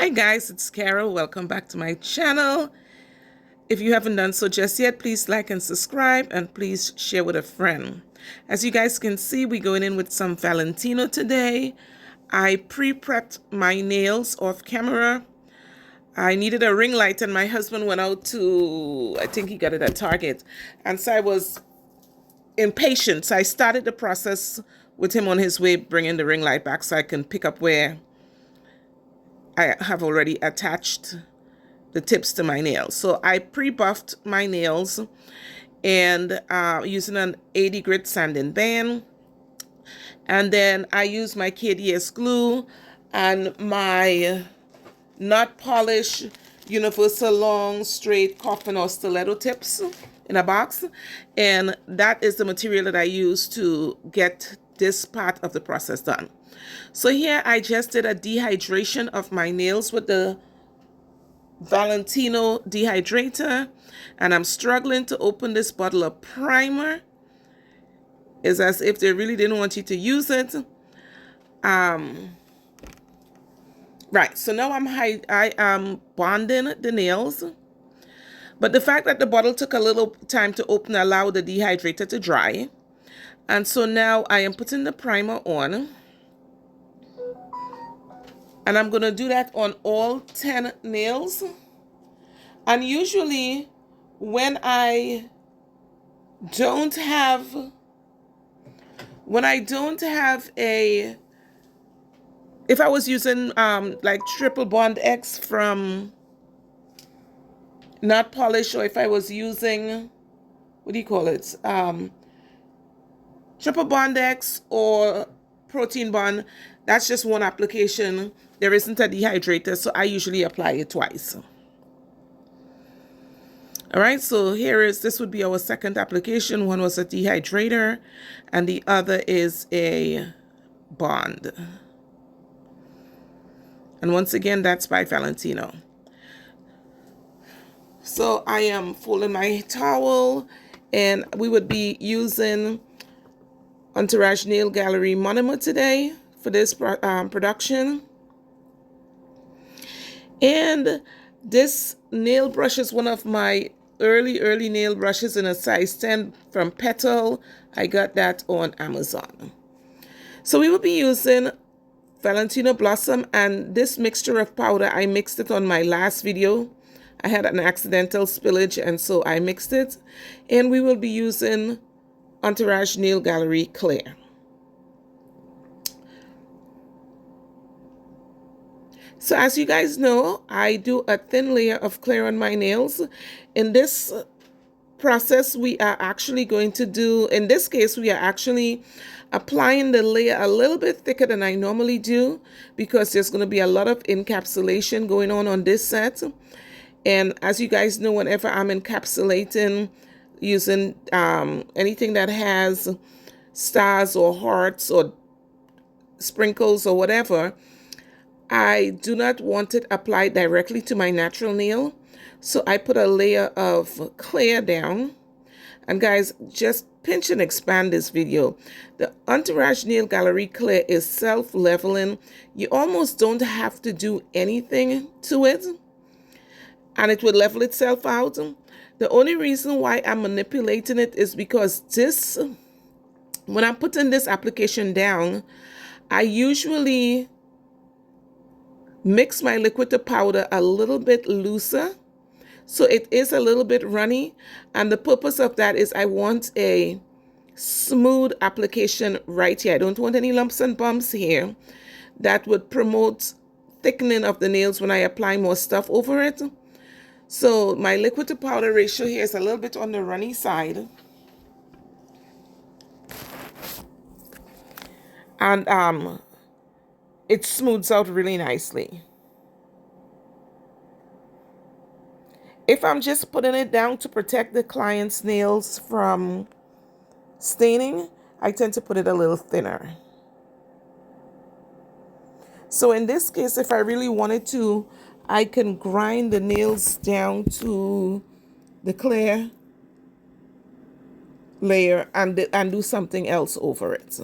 Hi guys, it's Carol. Welcome back to my channel. If you haven't done so just yet, please like and subscribe and please share with a friend. As you guys can see, we're going in with some Valentino today. I pre-prepped my nails off camera. I needed a ring light and my husband went out to, I think he got it at Target. And so I was impatient. So I started the process with him on his way bringing the ring light back so I can pick up where I have already attached the tips to my nails. So I pre-buffed my nails and using an 80 grit sanding band. And then I use my KDS glue and my not polished universal long straight coffin or stiletto tips in a box. And that is the material that I use to get this part of the process done. So here I just did a dehydration of my nails with the Valentino dehydrator, and I'm struggling to open this bottle of primer. It's as if they really didn't want you to use it. Right, so now I am bonding the nails, but the fact that the bottle took a little time to open allowed the dehydrator to dry. And so now I am putting the primer on. And I'm going to do that on all 10 nails. And usually when I don't have a, if I was using like triple bond X from Not Polish, or if I was using, what do you call it? Triple bond X or protein bond, that's just one application. There isn't a dehydrator, so I usually apply it twice. All right, so this would be our second application. One was a dehydrator and the other is a bond. And once again, that's by Valentino. So I am folding my towel and we would be using Entourage Nail Gallery monomer today for this production. And this nail brush is one of my early nail brushes in a size 10 from Petal. I got that on Amazon. So we will be using Valentino Blossom, and this mixture of powder, I mixed it on my last video. I had an accidental spillage and so I mixed it. And we will be using Entourage Nail Gallery Clear. So as you guys know, I do a thin layer of clear on my nails. In this process, we are actually going to do, in this case, we are actually applying the layer a little bit thicker than I normally do because there's going to be a lot of encapsulation going on this set. And as you guys know, whenever I'm encapsulating using anything that has stars or hearts or sprinkles or whatever, I do not want it applied directly to my natural nail. So I put a layer of clear down. And guys, just pinch and expand this video. The Entourage Nail Gallery Clear is self-leveling. You almost don't have to do anything to it, and it will level itself out. The only reason why I'm manipulating it is because when I'm putting this application down, I usually mix my liquid to powder a little bit looser. So it is a little bit runny. And the purpose of that is I want a smooth application right here. I don't want any lumps and bumps here. That would promote thickening of the nails when I apply more stuff over it. So my liquid to powder ratio here is a little bit on the runny side. And it smooths out really nicely. If I'm just putting it down to protect the client's nails from staining, I tend to put it a little thinner. So in this case, if I really wanted to, I can grind the nails down to the clear layer and do something else over it.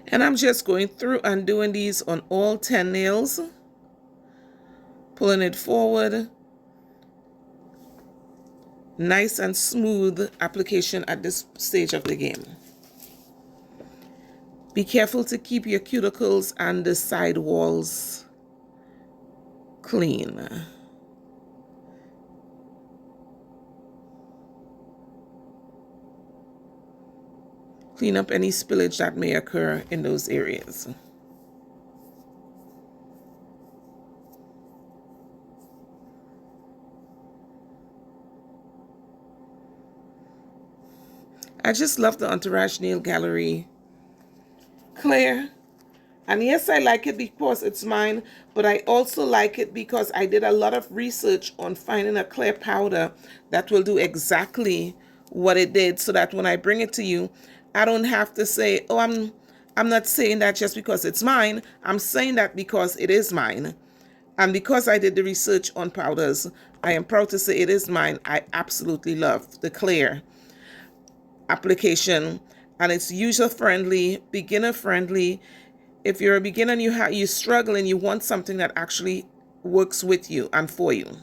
And I'm just going through and doing these on all 10 nails, pulling it forward. Nice and smooth application at this stage of the game. Be careful to keep your cuticles and the side walls clean. Clean up any spillage that may occur in those areas. I just love the Entourage Nail Gallery clear. And yes, I like it because it's mine, but I also like it because I did a lot of research on finding a clear powder that will do exactly what it did, so that when I bring it to you, I don't have to say, oh, I'm not saying that just because it's mine. I'm saying that because it is mine. And because I did the research on powders, I am proud to say it is mine. I absolutely love the clear application, and it's user-friendly, beginner-friendly. If you're a beginner and you struggle and you want something that actually works with you and for you.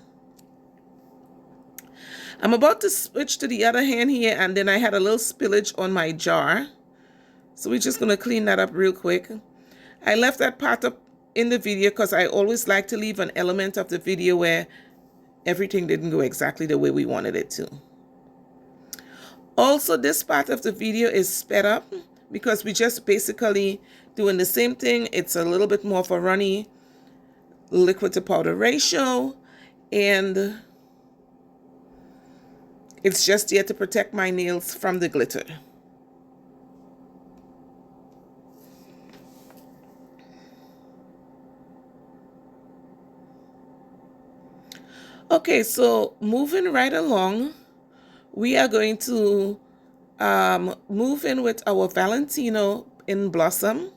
I'm about to switch to the other hand here, and then I had a little spillage on my jar. So we're just going to clean that up real quick. I left that part up in the video because I always like to leave an element of the video where everything didn't go exactly the way we wanted it to. Also, this part of the video is sped up because we just basically doing the same thing. It's a little bit more of a runny liquid to powder ratio, and it's just here to protect my nails from the glitter. Okay, so moving right along, we are going to move in with our Valentino in Blossom.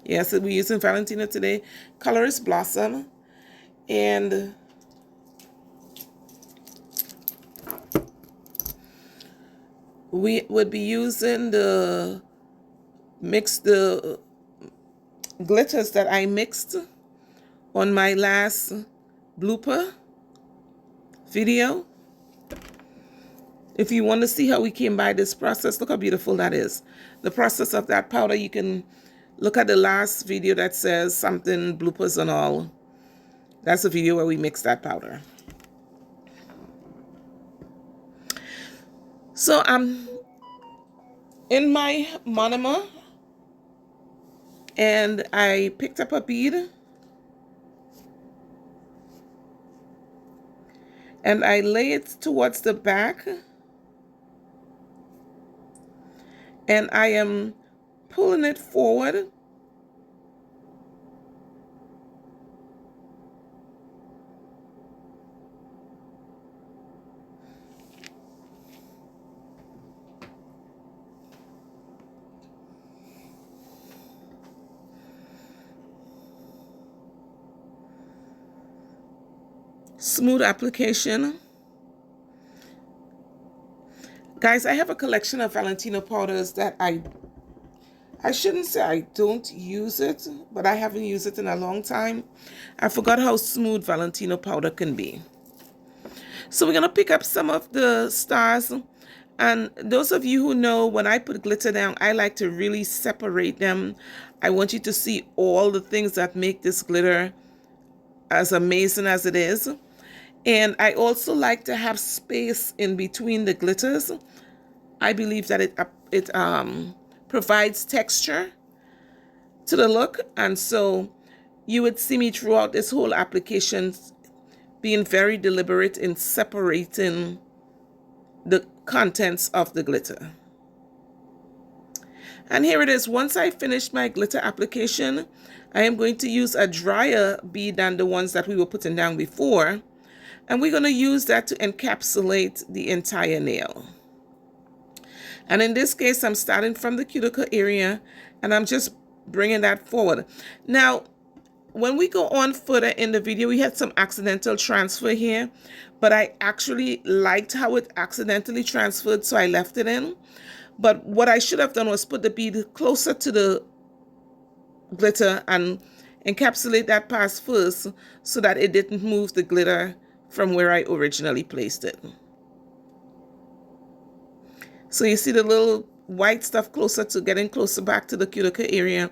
Yes, we're using Valentino today. Color is Blossom. And we would be using the glitters that I mixed on my last blooper video. If you want to see how we came by this process, look how beautiful that is. The process of that powder, you can look at the last video that says something bloopers and all. That's the video where we mix that powder. So I'm in my monomer, and I picked up a bead, and I lay it towards the back, and I am pulling it forward. Smooth application. Guys, I have a collection of Valentino powders that I shouldn't say I don't use it, but I haven't used it in a long time. I forgot how smooth Valentino powder can be. So we're going to pick up some of the stars. And those of you who know, when I put glitter down, I like to really separate them. I want you to see all the things that make this glitter as amazing as it is. And I also like to have space in between the glitters. I believe that it provides texture to the look. And so you would see me throughout this whole application being very deliberate in separating the contents of the glitter. And here it is. Once I finish my glitter application, I am going to use a drier bead than the ones that we were putting down before. And we're going to use that to encapsulate the entire nail. And in this case, I'm starting from the cuticle area, and I'm just bringing that forward. Now, when we go on further in the video, we had some accidental transfer here, but I actually liked how it accidentally transferred, so I left it in. But what I should have done was put the bead closer to the glitter and encapsulate that pass first so that it didn't move the glitter from where I originally placed it. So you see the little white stuff getting closer back to the cuticle area.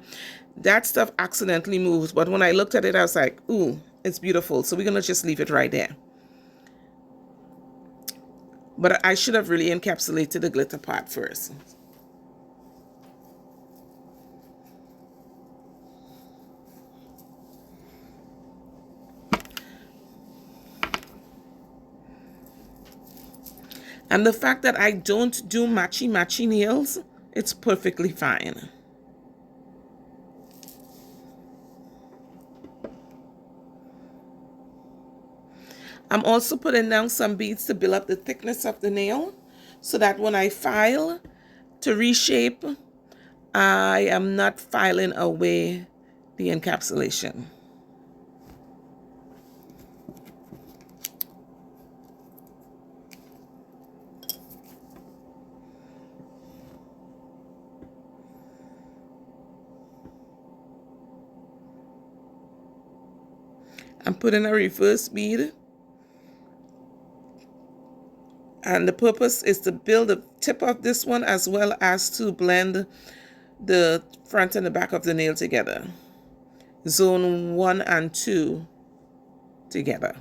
That stuff accidentally moved, but when I looked at it, I was like, ooh, it's beautiful. So we're gonna just leave it right there. But I should have really encapsulated the glitter part first. And the fact that I don't do matchy nails, it's perfectly fine. I'm also putting down some beads to build up the thickness of the nail so that when I file to reshape, I am not filing away the encapsulation. I'm putting a reverse bead, and the purpose is to build the tip of this one as well as to blend the front and the back of the nail together. Zone 1 and 2 together.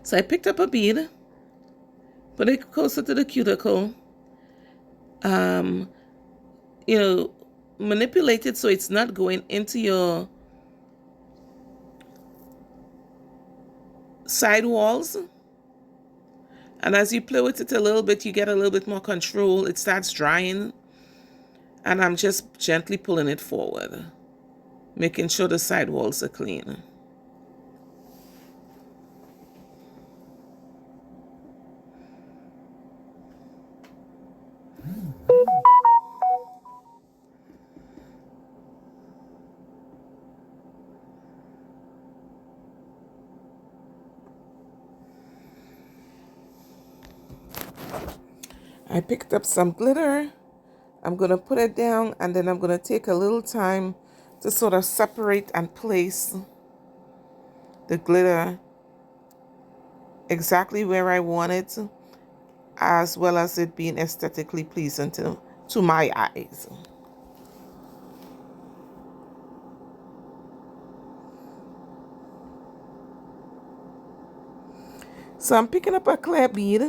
So I picked up a bead, put it closer to the cuticle, you know, manipulate it so it's not going into your side walls. And as you play with it a little bit, you get a little bit more control. It starts drying, and I'm just gently pulling it forward, making sure the side walls are clean. I picked up some glitter. I'm going to put it down, and then I'm going to take a little time to sort of separate and place the glitter exactly where I want it, as well as it being aesthetically pleasing to my eyes. So I'm picking up a clear bead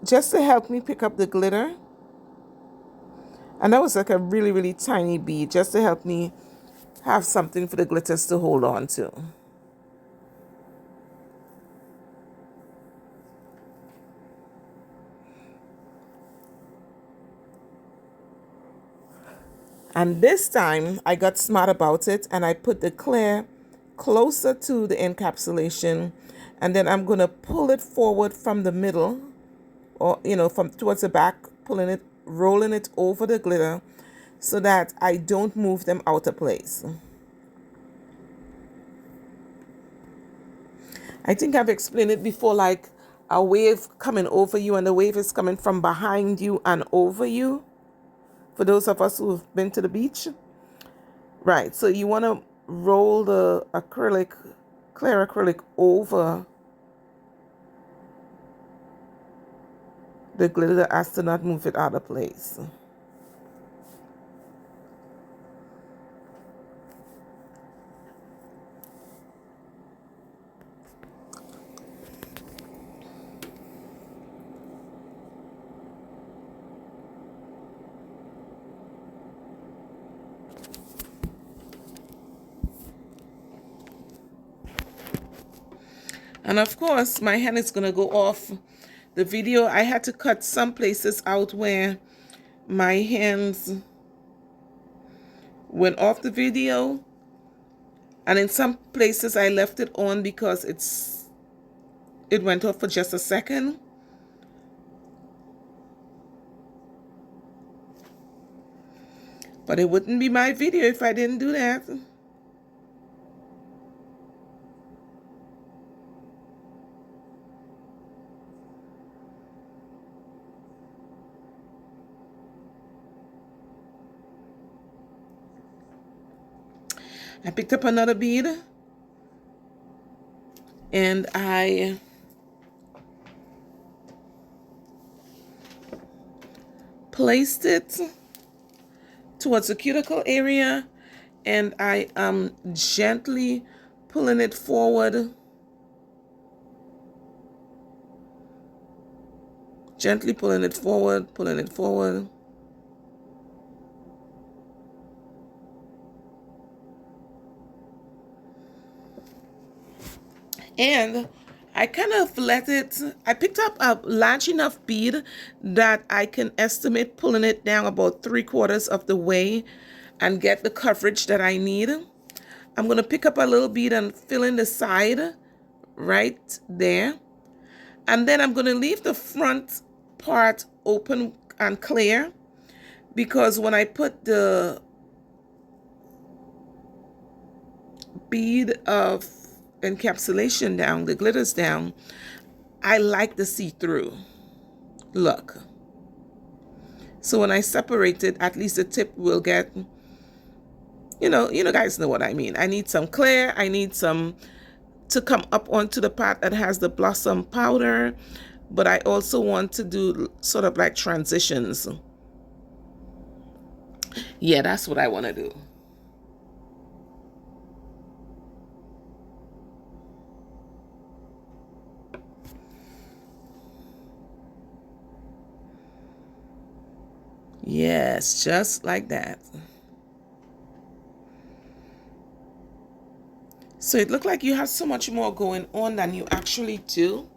just to help me pick up the glitter. And that was like a really, really tiny bead just to help me have something for the glitters to hold on to. And this time I got smart about it and I put the clear closer to the encapsulation, and then I'm going to pull it forward from the middle, or from towards the back, pulling it, rolling it over the glitter so that I don't move them out of place. I think I've explained it before, like a wave coming over you, and the wave is coming from behind you and over you. For those of us who've been to the beach. Right, so you want to roll the clear acrylic over the glitter as to not move it out of place. And of course, my hand is going to go off the video. I had to cut some places out where my hands went off the video. And in some places I left it on because it went off for just a second. But it wouldn't be my video if I didn't do that. I picked up another bead and I placed it towards the cuticle area, and I am gently pulling it forward. Gently pulling it forward, pulling it forward. And I kind of let it, I picked up a large enough bead that I can estimate pulling it down about 3/4 of the way and get the coverage that I need. I'm going to pick up a little bead and fill in the side right there. And then I'm going to leave the front part open and clear, because when I put the bead of encapsulation down, the glitters down, I like the see-through look. So when I separate it, at least the tip will get, you know guys know what I mean. I need some clear, I need some to come up onto the part that has the blossom powder, but I also want to do sort of like transitions. Yeah, that's what I want to do. Yes, just like that. So it looked like you have so much more going on than you actually do.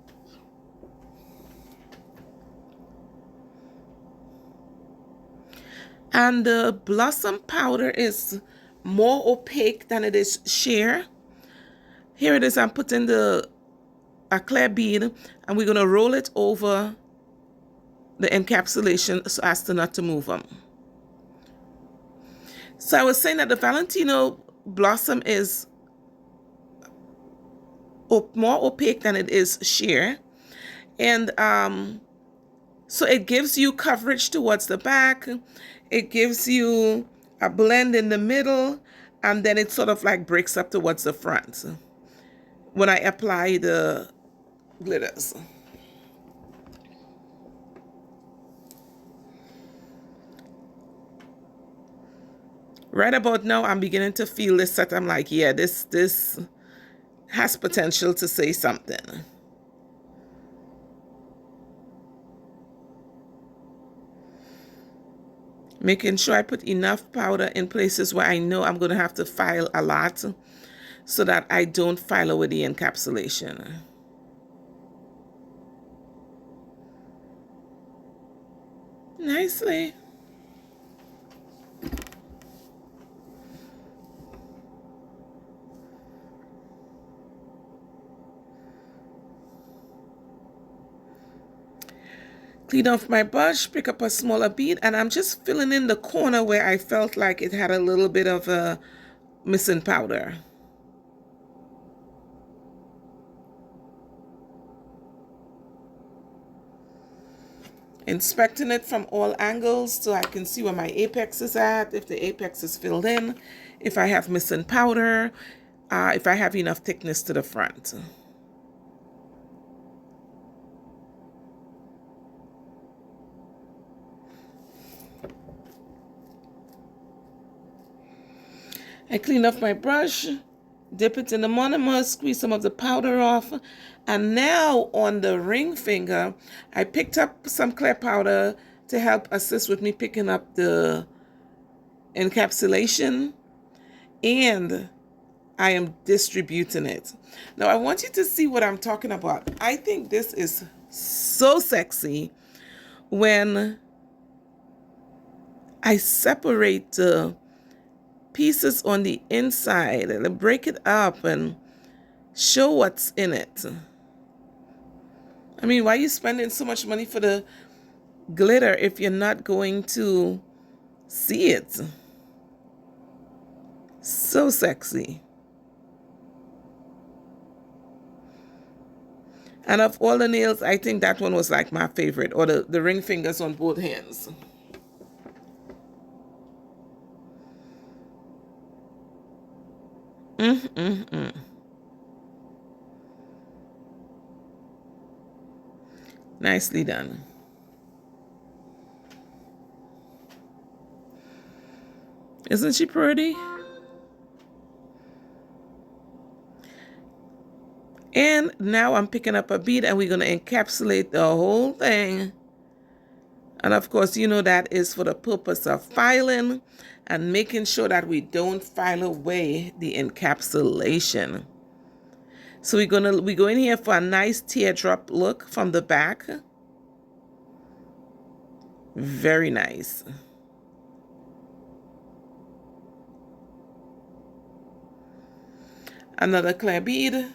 And the blossom powder is more opaque than it is sheer. Here it is, I'm putting a clear bead, and we're going to roll it over the encapsulation so as to not to move them. So I was saying that the Valentino blossom is more opaque than it is sheer. And so it gives you coverage towards the back. It gives you a blend in the middle, and then it sort of like breaks up towards the front when I apply the glitters. Right about now, I'm beginning to feel this set. I'm like, yeah, this has potential to say something. Making sure I put enough powder in places where I know I'm going to have to file a lot, so that I don't file over the encapsulation. Nicely. Clean off my brush, pick up a smaller bead, and I'm just filling in the corner where I felt like it had a little bit of a missing powder. Inspecting it from all angles so I can see where my apex is at, if the apex is filled in, if I have missing powder, if I have enough thickness to the front. I clean off my brush, dip it in the monomer, squeeze some of the powder off, and now on the ring finger, I picked up some clear powder to help assist with me picking up the encapsulation, and I am distributing it. Now I want you to see what I'm talking about. I think this is so sexy when I separate the pieces on the inside and break it up and show what's in it. I mean, why are you spending so much money for the glitter if you're not going to see it? So sexy. And of all the nails, I think that one was like my favorite, or the ring fingers on both hands. Nicely done. Isn't she pretty? And now I'm picking up a bead and we're going to encapsulate the whole thing. And of course, you know that is for the purpose of filing and making sure that we don't file away the encapsulation. So we go in here for a nice teardrop look from the back. Very nice. Another clear bead.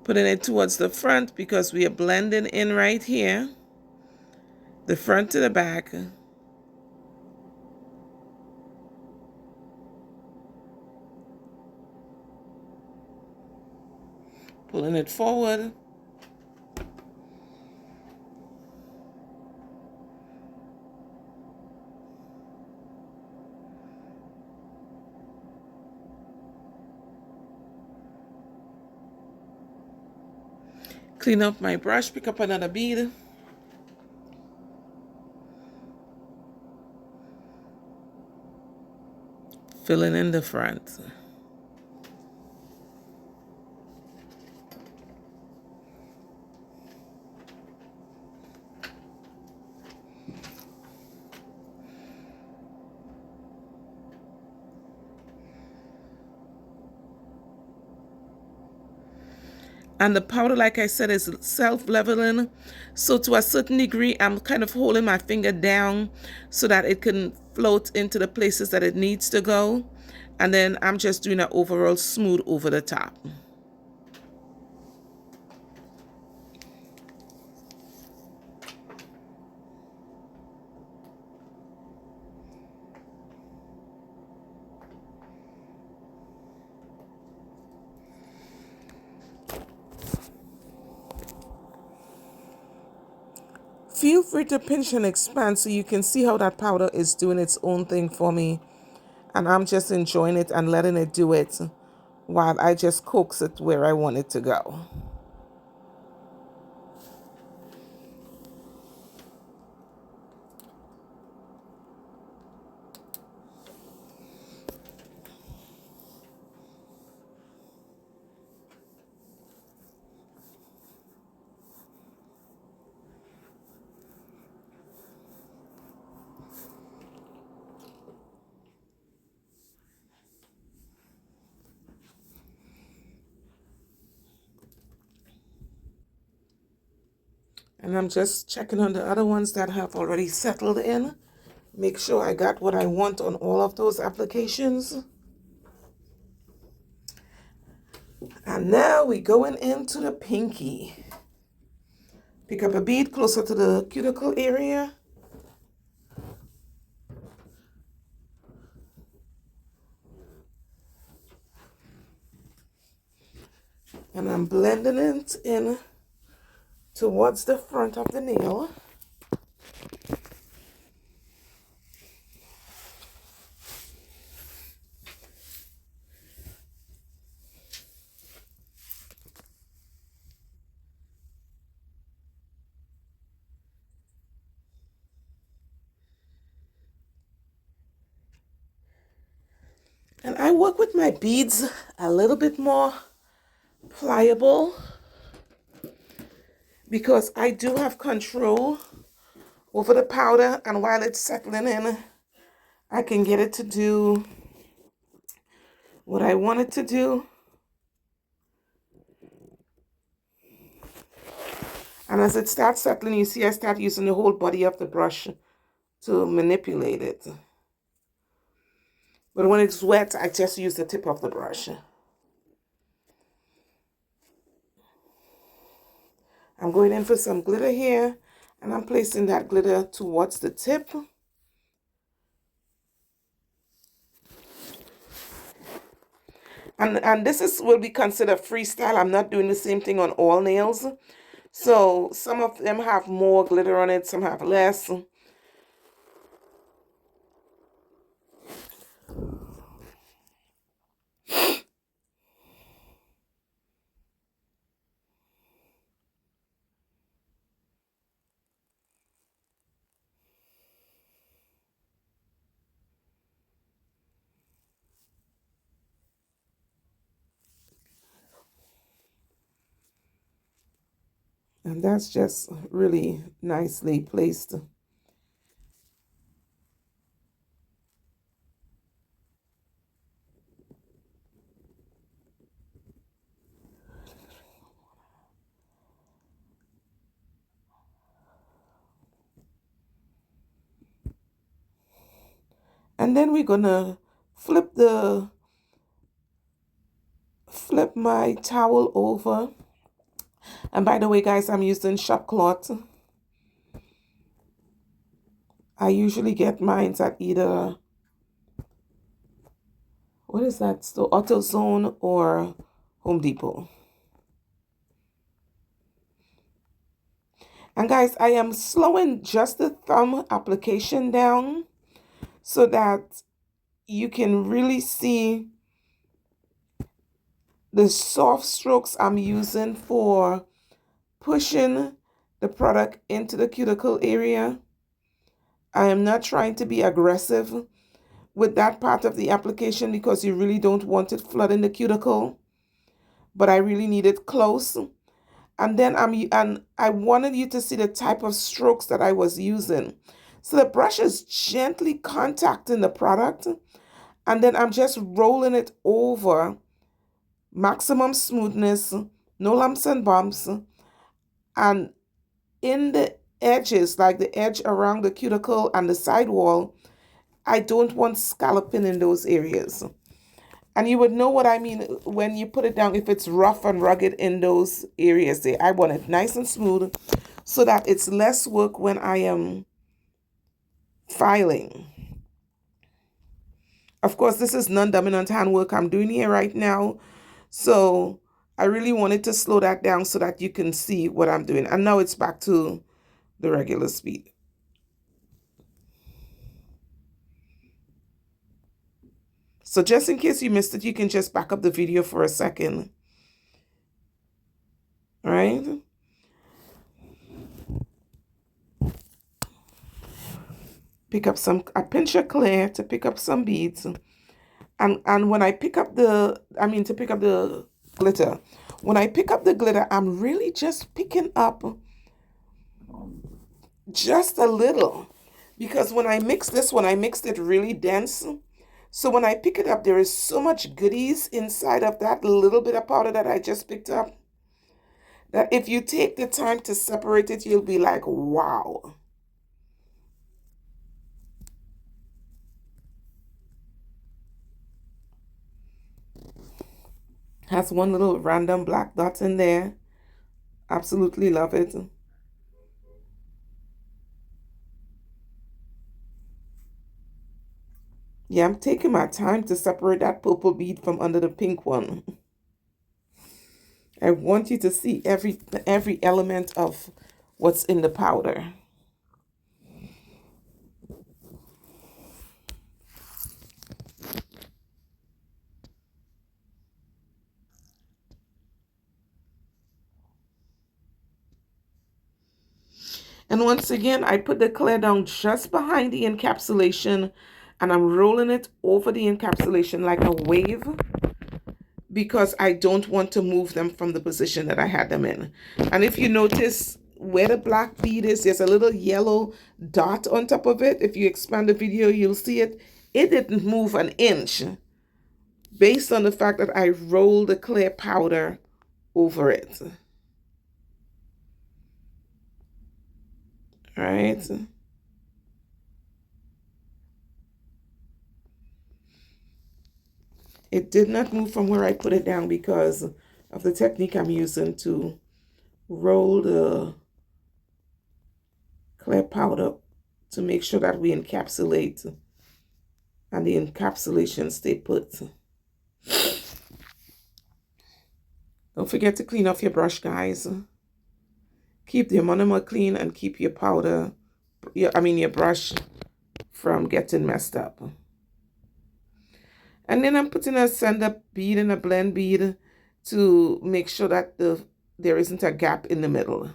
Putting it towards the front because we are blending in right here. The front to the back. Pulling it forward. Clean up my brush, pick up another bead. Filling in the front. And the powder, like I said, is self-leveling. So to a certain degree, I'm kind of holding my finger down so that it can float into the places that it needs to go. And then I'm just doing an overall smooth over the top. Feel free to pinch and expand so you can see how that powder is doing its own thing for me. And I'm just enjoying it and letting it do it while I just coax it where I want it to go. And I'm just checking on the other ones that have already settled in. Make sure I got what I want on all of those applications. And now we're going into the pinky. Pick up a bead closer to the cuticle area. And I'm blending it in towards the front of the nail. And I work with my beads a little bit more pliable because I do have control over the powder, and while it's settling in, I can get it to do what I want it to do. And as it starts settling, you see I start using the whole body of the brush to manipulate it. But when it's wet, I just use the tip of the brush. I'm going in for some glitter here, and I'm placing that glitter towards the tip. And this will be considered freestyle. I'm not doing the same thing on all nails. So some of them have more glitter on it, some have less. And that's just really nicely placed. And then we're gonna flip my towel over. And by the way, guys, I'm using shop cloth. I usually get mine at either, what is that? So AutoZone or Home Depot. And guys, I am slowing just the thumb application down so that you can really see the soft strokes I'm using for pushing the product into the cuticle area. I am not trying to be aggressive with that part of the application because you really don't want it flooding the cuticle, but I really need it close. And then I wanted you to see the type of strokes that I was using. So the brush is gently contacting the product, and then I'm just rolling it over, maximum smoothness, no lumps and bumps, and in the edges, like the edge around the cuticle and the sidewall, I don't want scalloping in those areas. And you would know what I mean when you put it down, if it's rough and rugged in those areas there. I want it nice and smooth so that it's less work when I am filing. Of course, this is non-dominant hand work I'm doing here right now. So I really wanted to slow that down so that you can see what I'm doing. And now it's back to the regular speed. So just in case you missed it, you can just back up the video for a second. All right? Pick up a pinch of clear to pick up some beads. And when I pick up to pick up the glitter. When I pick up the glitter, I'm really just picking up just a little. Because when I mix this one, I mixed it really dense. So when I pick it up, there is so much goodies inside of that little bit of powder that I just picked up, that if you take the time to separate it, you'll be like, wow. Has one little random black dot in there. Absolutely love it. Yeah, I'm taking my time to separate that purple bead from under the pink one. I want you to see every element of what's in the powder. And once again, I put the clear down just behind the encapsulation, and I'm rolling it over the encapsulation like a wave because I don't want to move them from the position that I had them in. And if you notice where the black bead is, there's a little yellow dot on top of it. If you expand the video, you'll see it. It didn't move an inch based on the fact that I rolled the clear powder over it. All right. It did not move from where I put it down because of the technique I'm using to roll the clear powder to make sure that we encapsulate and the encapsulation stay put. Don't forget to clean off your brush, guys. Keep your monomer clean and keep your powder, your brush from getting messed up. And then I'm putting a sand up bead and a blend bead to make sure that there isn't a gap in the middle.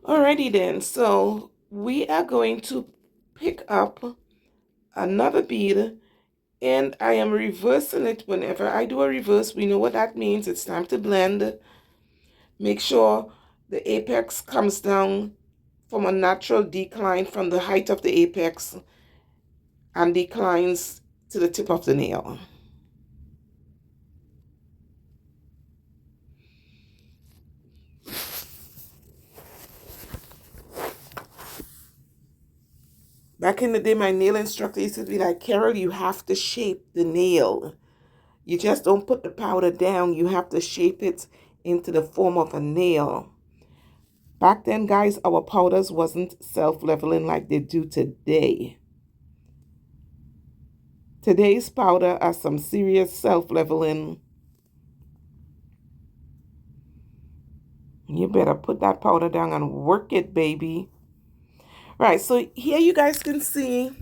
Alrighty then, so we are going to pick up another bead, and I am reversing it. Whenever I do a reverse, we know what that means. It's time to blend. Make sure the apex comes down from a natural decline from the height of the apex and declines to the tip of the nail. Back in the day, my nail instructor used to be like, Carol, you have to shape the nail. You just don't put the powder down. You have to shape it into the form of a nail. Back then, guys, our powders wasn't self-leveling like they do today. Today's powder are some serious self-leveling. You better put that powder down and work it, baby. Right, so here you guys can see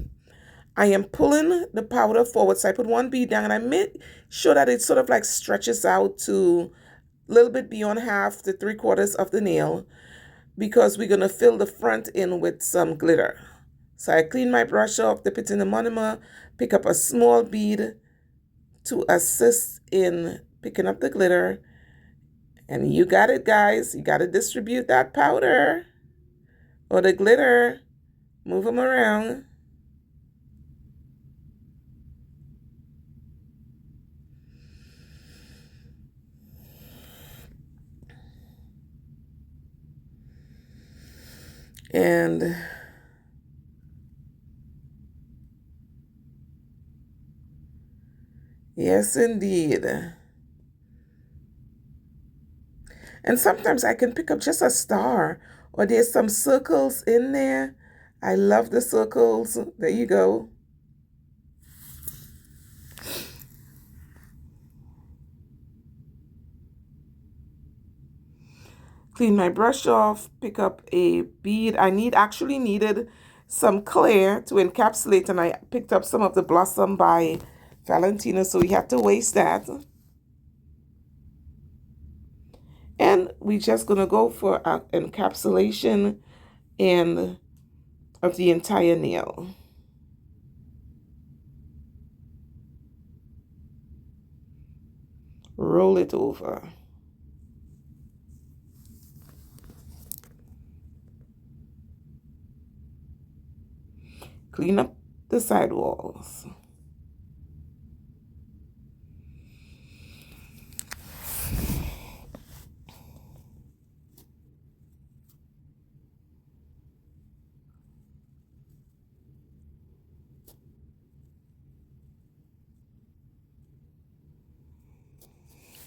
I am pulling the powder forward. So I put one bead down and I make sure that it sort of like stretches out to a little bit beyond half to 3/4 of the nail, because we're going to fill the front in with some glitter. So I clean my brush off, dip it in the monomer, pick up a small bead to assist in picking up the glitter. And you got it, guys. You got to distribute that powder or the glitter. Move them around. And yes, indeed. And sometimes I can pick up just a star, or there's some circles in there. I love the circles. There you go. Clean my brush off, pick up a bead. I actually needed some clear to encapsulate, and I picked up some of the Blossom by Valentino, so we had to waste that. And we're just gonna go for an encapsulation and of the entire nail. Roll it over. Clean up the side walls.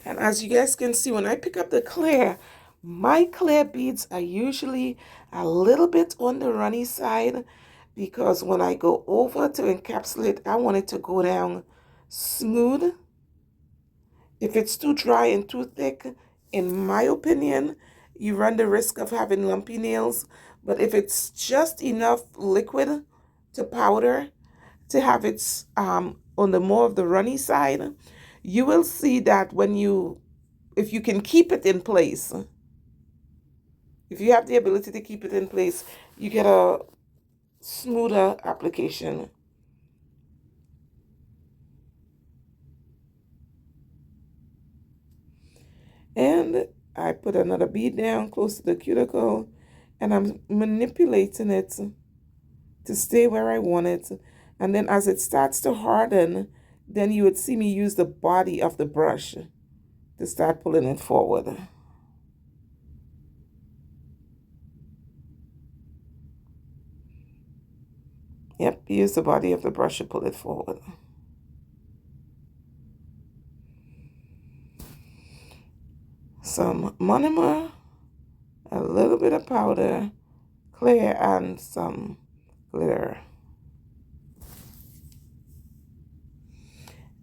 And as you guys can see, when I pick up the clear, my clear beads are usually a little bit on the runny side, because when I go over to encapsulate, I want it to go down smooth. If it's too dry and too thick, in my opinion, you run the risk of having lumpy nails. But if it's just enough liquid to powder to have it on the more of the runny side, you will see that if you can keep it in place, if you have the ability to keep it in place, you get a smoother application. And I put another bead down close to the cuticle, and I'm manipulating it to stay where I want it. And then as it starts to harden, then you would see me use the body of the brush to start pulling it forward. Yep, use the body of the brush to pull it forward. Some monomer, a little bit of powder, clear, and some glitter.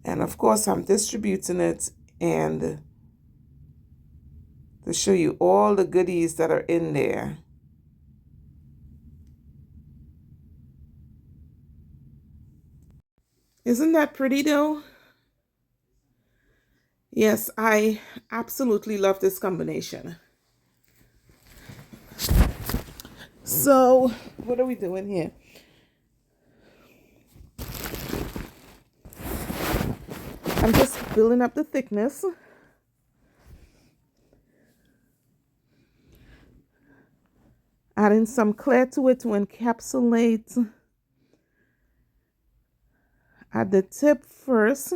And of course, I'm distributing it and to show you all the goodies that are in there. Isn't that pretty though? Yes, I absolutely love this combination. So what are we doing here? I'm just building up the thickness. Adding some clear to it to encapsulate at the tip first.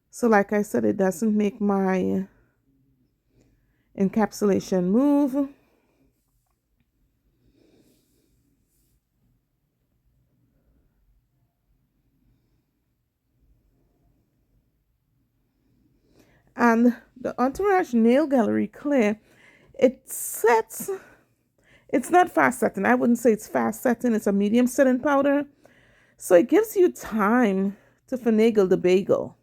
So like I said, it doesn't make my encapsulation move. And the Entourage Nail Gallery Clear, it sets, it's not fast setting. I wouldn't say it's fast setting. It's a medium setting powder. So it gives you time to finagle the bagel.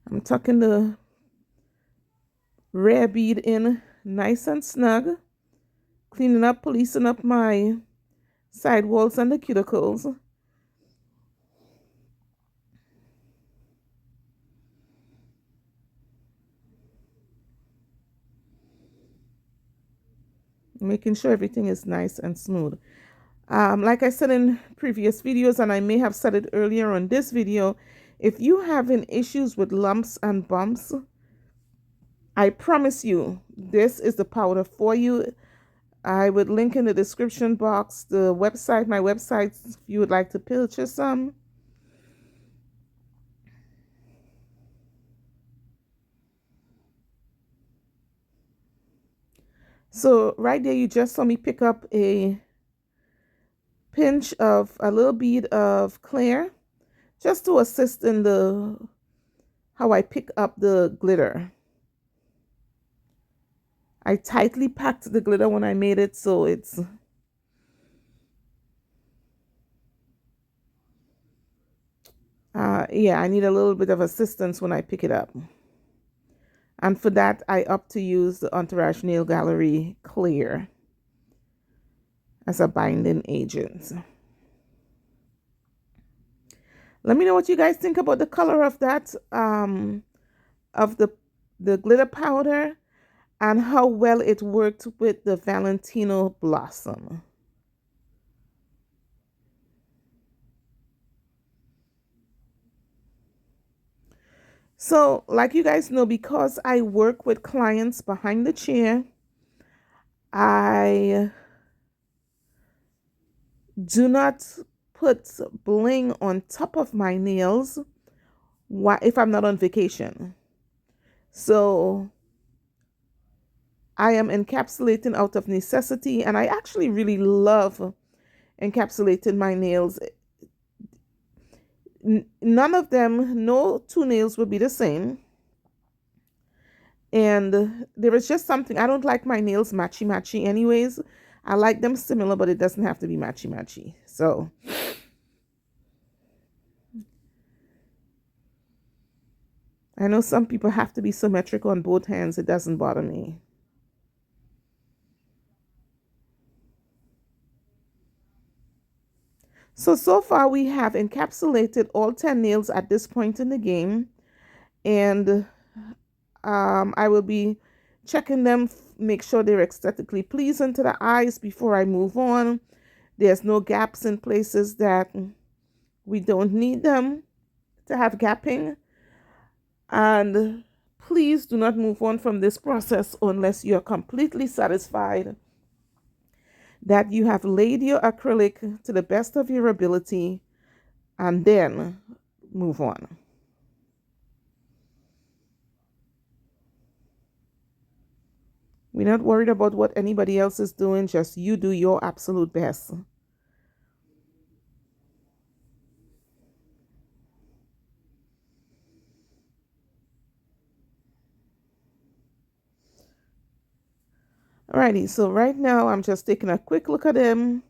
I'm tucking the rare bead in nice and snug, cleaning up, policing up my side walls and the cuticles. Making sure everything is nice and smooth. Like I said in previous videos, and I may have said it earlier on this video, if you having issues with lumps and bumps, I promise you, this is the powder for you. I would link in the description box the website, my website, if you would like to purchase some. So right there, you just saw me pick up a pinch of a little bead of clear, just to assist in the how I pick up the glitter. I tightly packed the glitter when I made it, so it's yeah, I need a little bit of assistance when I pick it up. And for that, I opt to use the Entourage Nail Gallery Clear as a binding agent. Let me know what you guys think about the color of that, of the glitter powder, and how well it worked with the Valentino Blossom. So, like you guys know, because I work with clients behind the chair, I do not put bling on top of my nails if I'm not on vacation. So I am encapsulating out of necessity, and I actually really love encapsulating my nails. None of them, no two nails will be the same. And there is just something, I don't like my nails matchy anyways. I like them similar, but it doesn't have to be matchy. So I know some people have to be symmetric on both hands. It doesn't bother me. So far we have encapsulated all 10 nails at this point in the game. And I will be checking them, make sure they're aesthetically pleasing to the eyes before I move on. There's no gaps in places that we don't need them to have gapping. And please do not move on from this process unless you're completely satisfied that you have laid your acrylic to the best of your ability, and then move on. We're not worried about what anybody else is doing, just you do your absolute best. Alrighty, so right now I'm just taking a quick look at them,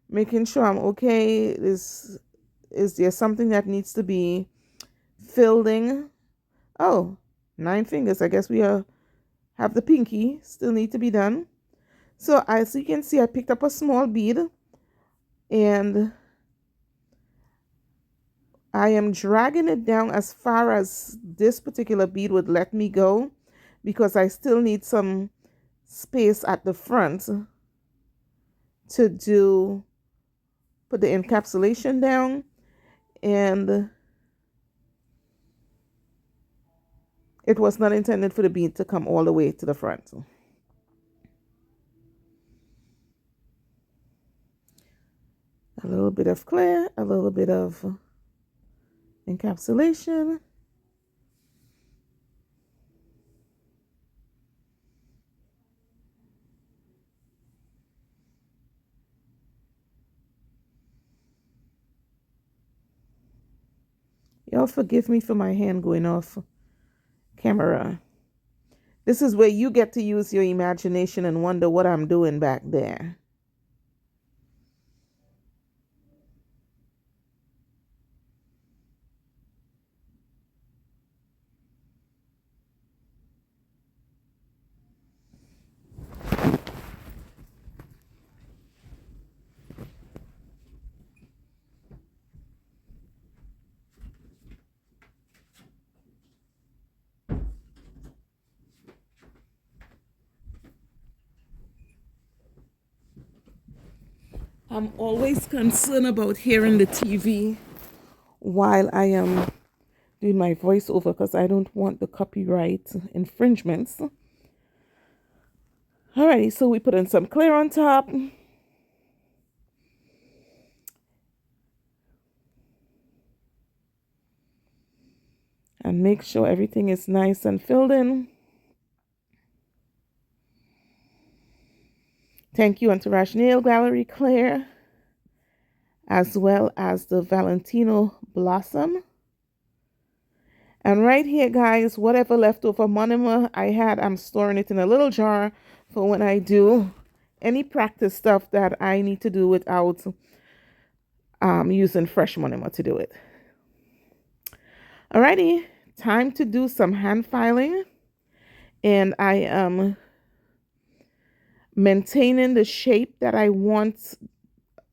making sure I'm okay. Is there something that needs to be filled in? Oh, 9 fingers. I guess we have the pinky still need to be done. So as you can see, I picked up a small bead and I am dragging it down as far as this particular bead would let me go. because I still need some space at the front to put the encapsulation down, and it was not intended for the bead to come all the way to the front. A little bit of clear, a little bit of encapsulation. Y'all forgive me for my hand going off camera. This is where you get to use your imagination and wonder what I'm doing back there. I'm always concerned about hearing the TV while I am doing my voiceover because I don't want the copyright infringements. Alrighty, so we put in some clear on top. And make sure everything is nice and filled in. Thank you, Entourage Nail Gallery Clear, as well as the Valentino Blossom. And right here, guys, whatever leftover monomer I had, I'm storing it in a little jar for when I do any practice stuff that I need to do without using fresh monomer to do it. Alrighty, time to do some hand filing. And I am maintaining the shape that I want,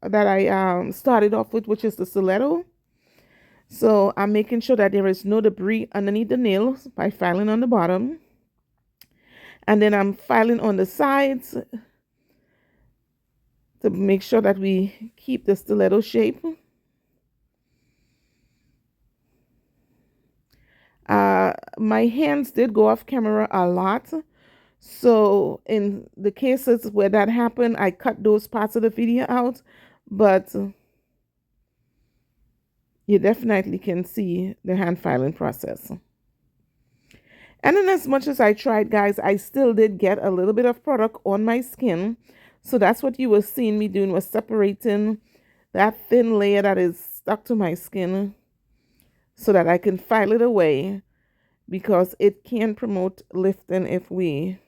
that I started off with, which is the stiletto. So I'm making sure that there is no debris underneath the nails by filing on the bottom. And then I'm filing on the sides to make sure that we keep the stiletto shape. My hands did go off camera a lot. So in the cases where that happened, I cut those parts of the video out. But you definitely can see the hand filing process. And in as much as I tried, guys, I still did get a little bit of product on my skin. So that's what you were seeing me doing, was separating that thin layer that is stuck to my skin so that I can file it away, because it can promote lifting if we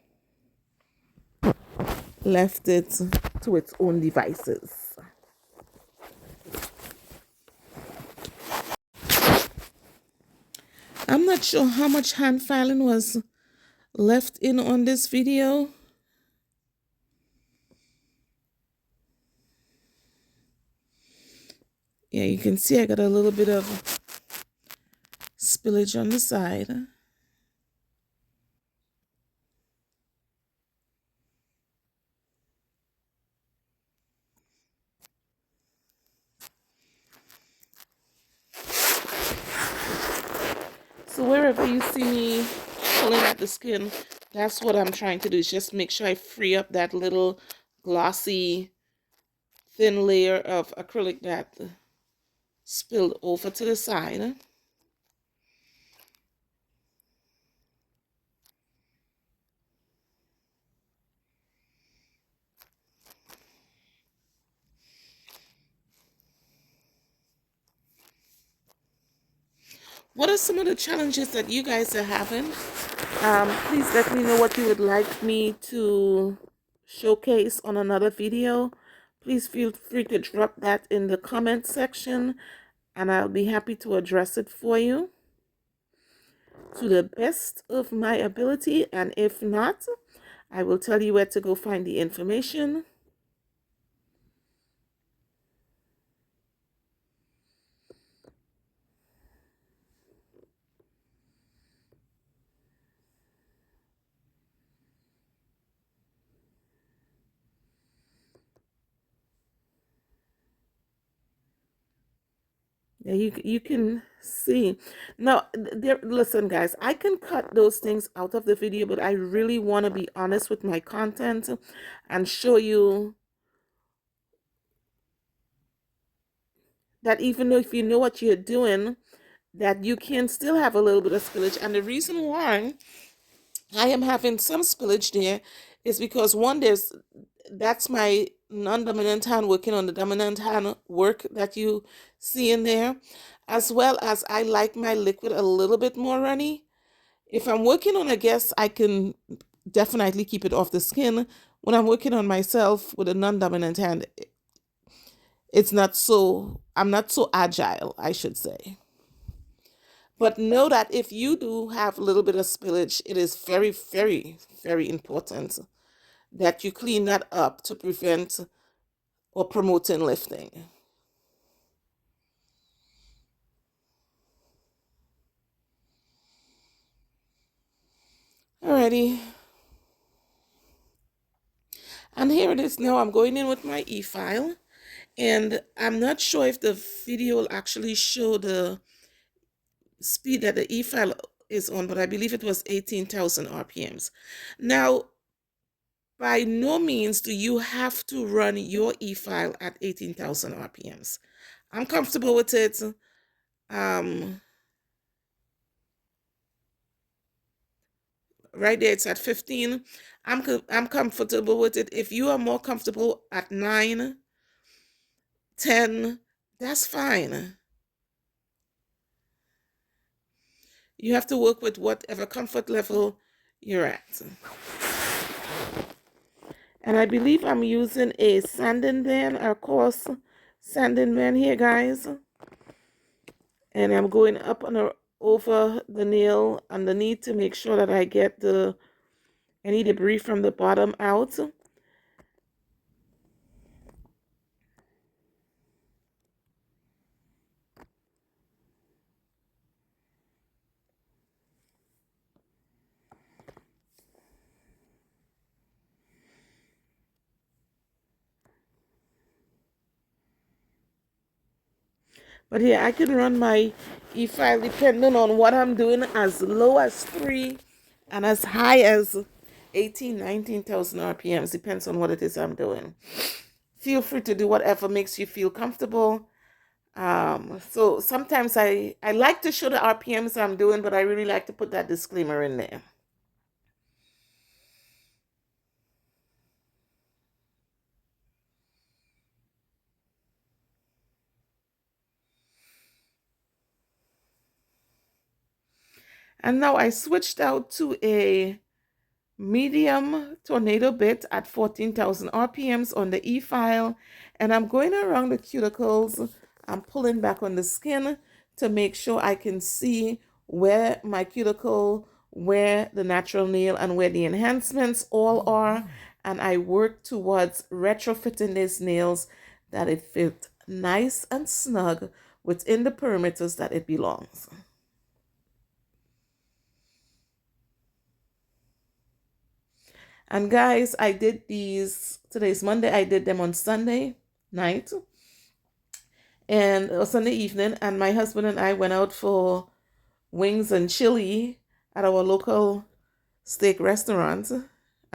left it to its own devices. I'm not sure how much hand filing was left in on this video. Yeah, you can see I got a little bit of spillage on the side. So wherever you see me pulling at the skin, that's what I'm trying to do, is just make sure I free up that little glossy thin layer of acrylic that spilled over to the side. What are some of the challenges that you guys are having? Please let me know what you would like me to showcase on another video. Please feel free to drop that in the comment section, and I'll be happy to address it for you to the best of my ability. And if not, I will tell you where to go find the information. Yeah, you can see. Now, there, listen, guys, I can cut those things out of the video, but I really want to be honest with my content and show you that even though if you know what you're doing, that you can still have a little bit of spillage. And the reason why I am having some spillage there is because one, that's my non-dominant hand working on the dominant hand work that you see in there, as well as I like my liquid a little bit more runny. If I'm working on a guest, I can definitely keep it off the skin. When I'm working on myself with a non-dominant hand, I'm not so agile, I should say. But know that if you do have a little bit of spillage, it is very, very, very important that you clean that up to prevent or promoting lifting. Alrighty. And here it is now. I'm going in with my e-file. And I'm not sure if the video will actually show the speed that the e-file is on, but I believe it was 18,000 RPMs. Now, by no means do you have to run your e-file at 18,000 RPMs. I'm comfortable with it. Right there, it's at 15. I'm comfortable with it. If you are more comfortable at 9, 10, that's fine. You have to work with whatever comfort level you're at. And I believe I'm using a sanding band, a coarse sanding band here, guys. And I'm going up and over the nail underneath to make sure that I get any debris from the bottom out. But here I can run my e-file depending on what I'm doing, as low as 3 and as high as 18, 19,000 RPMs. Depends on what it is I'm doing. Feel free to do whatever makes you feel comfortable. So sometimes I like to show the RPMs I'm doing, but I really like to put that disclaimer in there. And now I switched out to a medium tornado bit at 14,000 RPMs on the e-file, and I'm going around the cuticles. I'm pulling back on the skin to make sure I can see where my cuticle, where the natural nail, and where the enhancements all are, and I work towards retrofitting these nails that it fit nice and snug within the perimeters that it belongs. And guys, I did these, today's Monday, I did them on Sunday night and Sunday evening, and my husband and I went out for wings and chili at our local steak restaurant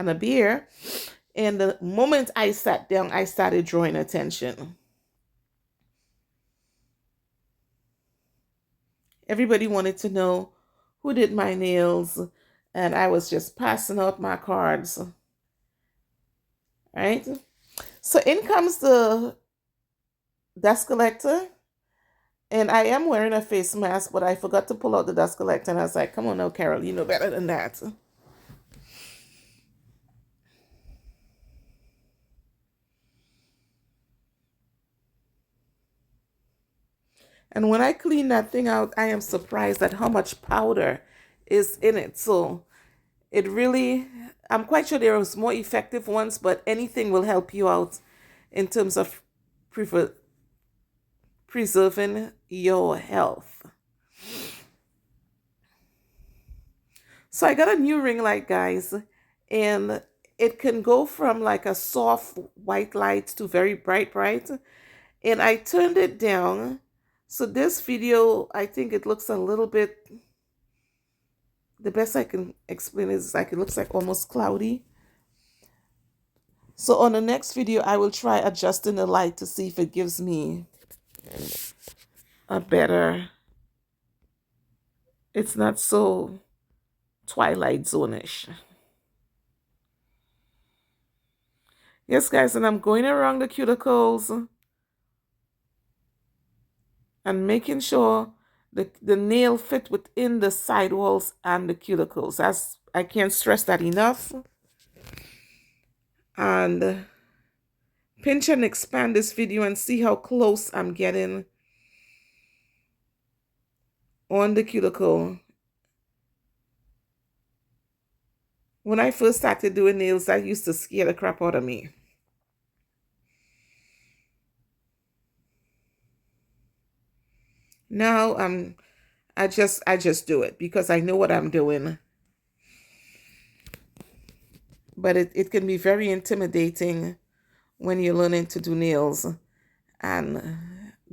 and a beer. And the moment I sat down, I started drawing attention. Everybody wanted to know who did my nails, and I was just passing out my cards. Right? So in comes the dust collector. And I am wearing a face mask, but I forgot to pull out the dust collector. And I was like, come on now, Carol, you know better than that. And when I clean that thing out, I am surprised at how much powder is in it. So it really, I'm quite sure there was more effective ones, but anything will help you out in terms of preserving your health. So I got a new ring light, guys, and it can go from like a soft white light to very bright. And I turned it down So this video, I think it looks a little bit, the best I can explain is like it looks like almost cloudy. So on the next video, I will try adjusting the light to see if it gives me a better, it's not so Twilight Zone-ish. Yes, guys, and I'm going around the cuticles and making sure the nail fit within the sidewalls and the cuticles. I can't stress that enough. And pinch and expand this video and see how close I'm getting on the cuticle. When I first started doing nails, that used to scare the crap out of me. Now I just do it because I know what I'm doing. But it can be very intimidating when you're learning to do nails and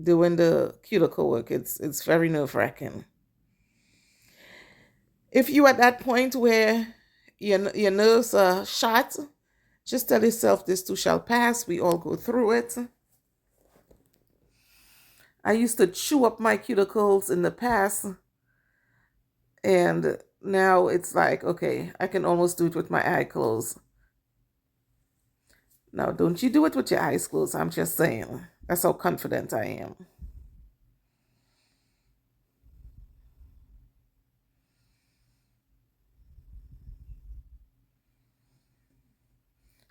doing the cuticle work. It's very nerve-wracking. If you at that point where your nerves are shot, just tell yourself this too shall pass. We all go through it. I used to chew up my cuticles in the past, and now it's like, okay, I can almost do it with my eye closed. Now, don't you do it with your eyes closed. I'm just saying. That's how confident I am.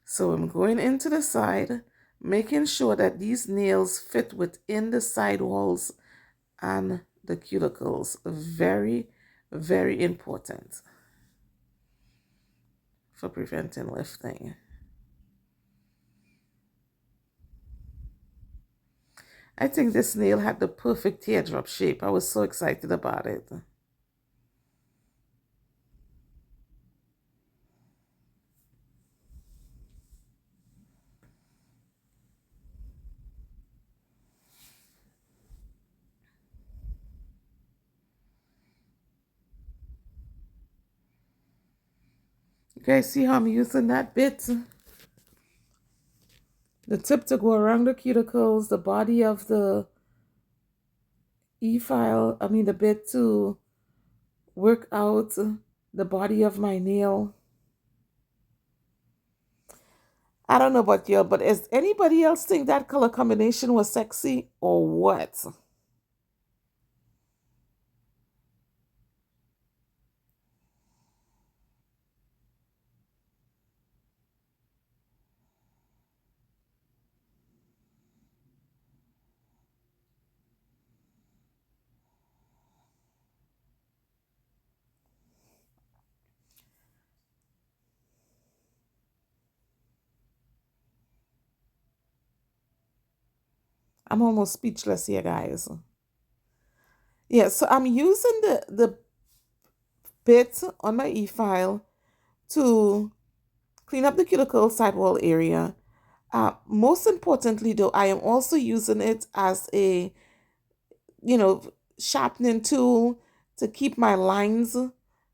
So I'm going into the side, making sure that these nails fit within the side walls and the cuticles. Very, very important for preventing lifting. I think this nail had the perfect teardrop shape. I was so excited about it. You guys see how I'm using that bit? The tip to go around the cuticles, the body of the the bit to work out the body of my nail. I don't know about y'all, but does anybody else think that color combination was sexy or what? I'm almost speechless here, guys. Yeah, so I'm using the bit on my e-file to clean up the cuticle sidewall area. Most importantly, though, I am also using it as a, sharpening tool to keep my lines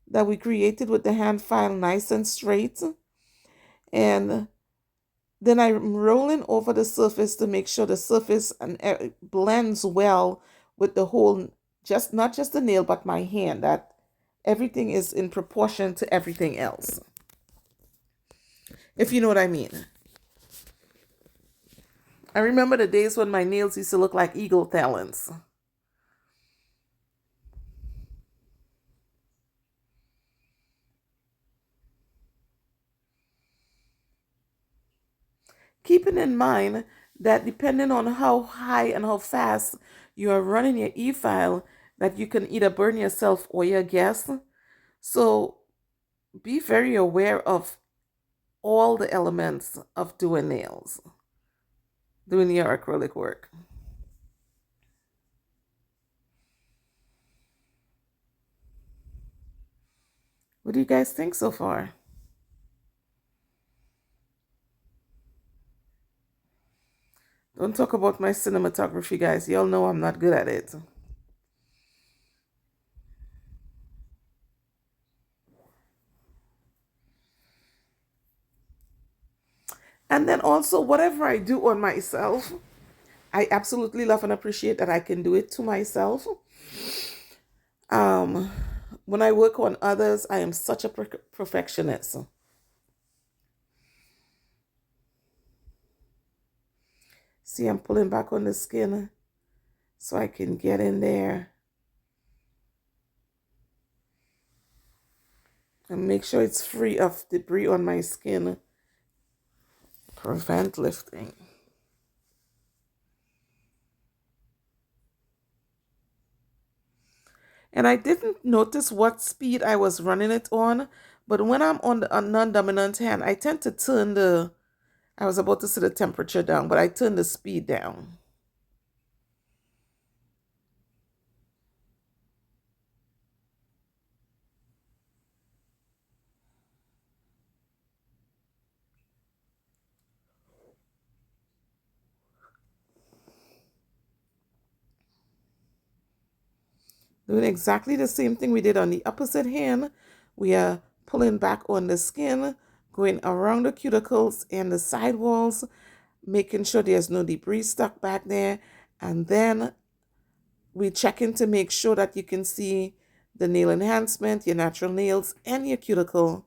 that we created with the hand file nice and straight. And then I'm rolling over the surface to make sure the surface blends well with the whole, just not just the nail, but my hand, that everything is in proportion to everything else. If you know what I mean. I remember the days when my nails used to look like eagle talons. Keeping in mind that depending on how high and how fast you are running your e-file, that you can either burn yourself or your guest. So be very aware of all the elements of doing nails, doing your acrylic work. What do you guys think so far? Don't talk about my cinematography, guys. Y'all know I'm not good at it. And then also, whatever I do on myself, I absolutely love and appreciate that I can do it to myself. Um, when I work on others, I am such a perfectionist. See, I'm pulling back on the skin so I can get in there and make sure it's free of debris on my skin. Prevent lifting. And I didn't notice what speed I was running it on, but when I'm on a non-dominant hand, I tend to turn I was about to say the temperature down, but I turn the speed down. Doing exactly the same thing we did on the opposite hand. We are pulling back on the skin, going around the cuticles and the side walls, making sure there's no debris stuck back there. And then we check in to make sure that you can see the nail enhancement, your natural nails, and your cuticle.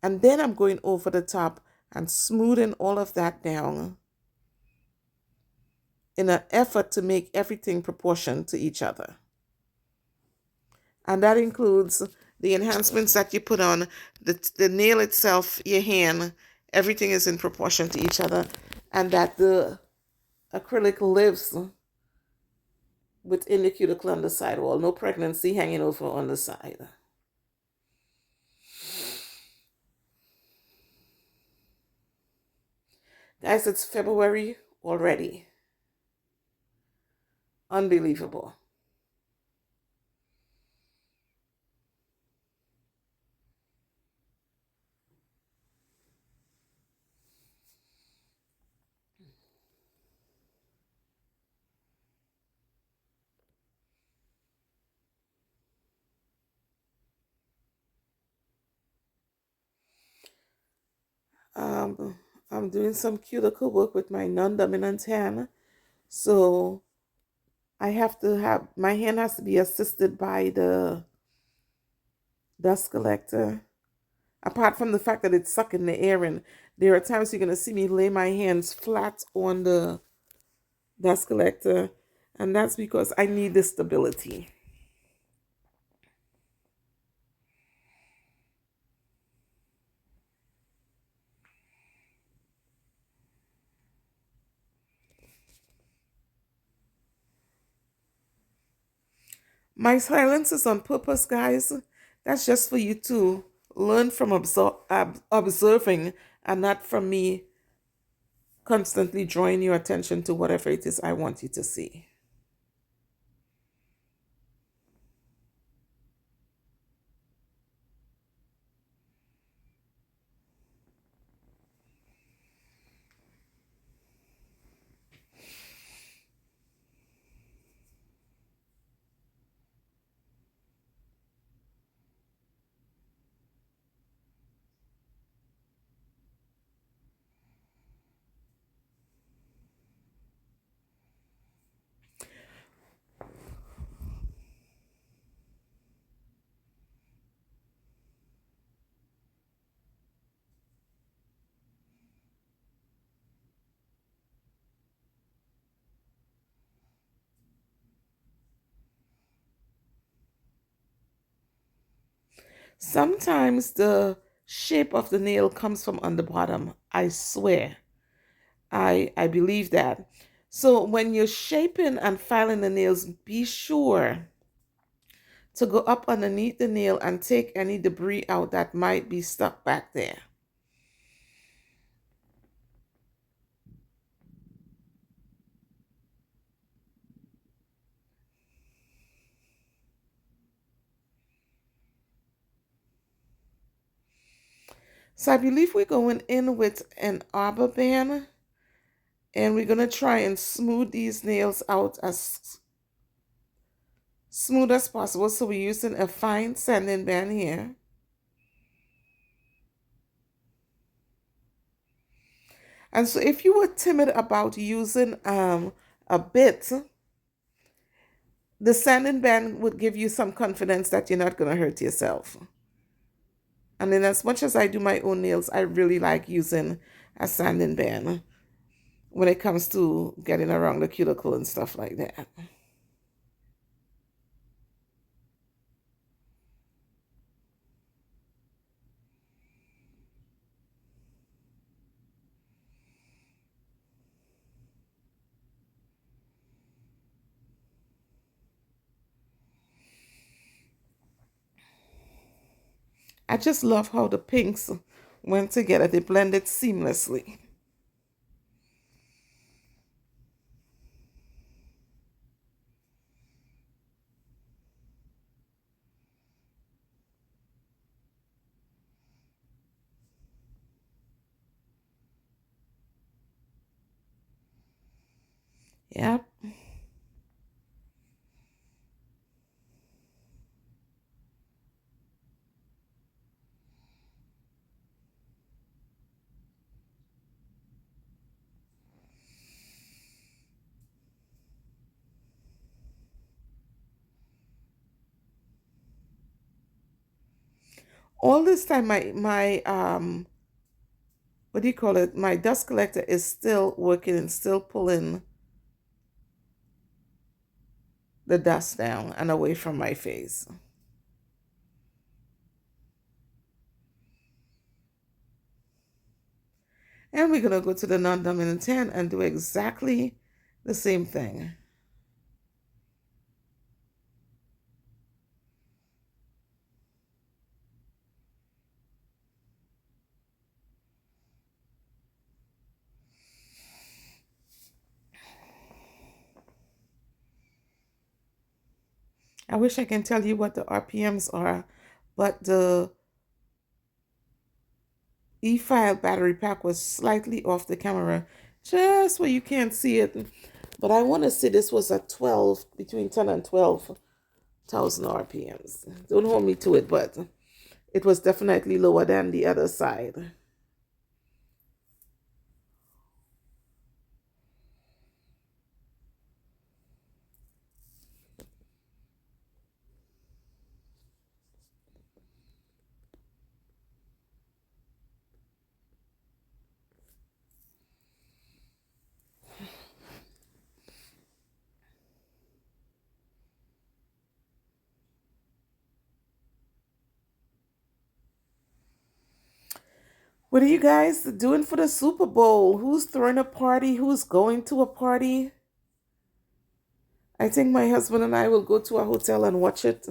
And then I'm going over the top and smoothing all of that down in an effort to make everything proportioned to each other. And that includes the enhancements that you put on, the nail itself, your hand, everything is in proportion to each other, and that the acrylic lives within the cuticle on the sidewall. No pregnancy hanging over on the side. Guys, it's February already. Unbelievable. Um, I'm doing some cuticle work with my non-dominant hand. So I have to have, my hand has to be assisted by the dust collector. Apart from the fact that it's sucking the air in, there are times you're going to see me lay my hands flat on the dust collector, and that's because I need the stability. My silence is on purpose, guys. That's just for you to learn from observing and not from me constantly drawing your attention to whatever it is I want you to see. Sometimes the shape of the nail comes from on the bottom. I swear. I believe that. So when you're shaping and filing the nails, be sure to go up underneath the nail and take any debris out that might be stuck back there. So I believe we're going in with an arbor band And we're going to try and smooth these nails out as smooth as possible. So we're using a fine sanding band here. And so if you were timid about using a bit, the sanding band would give you some confidence that you're not going to hurt yourself. And then as much as I do my own nails, I really like using a sanding band when it comes to getting around the cuticle and stuff like that. I just love how the pinks went together. They blended seamlessly. Yep. All this time my what do you call it? My dust collector is still working and still pulling the dust down and away from my face. And we're gonna go to the non-dominant hand and do exactly the same thing. I wish I can tell you what the RPMs are, but the E-file battery pack was slightly off the camera, just where you can't see it. But I want to say this was at 12, between 10 and 12,000 RPMs. Don't hold me to it, but it was definitely lower than the other side. What are you guys doing for the Super Bowl? Who's throwing a party? Who's going to a party? I think my husband and I will go to a hotel and watch it.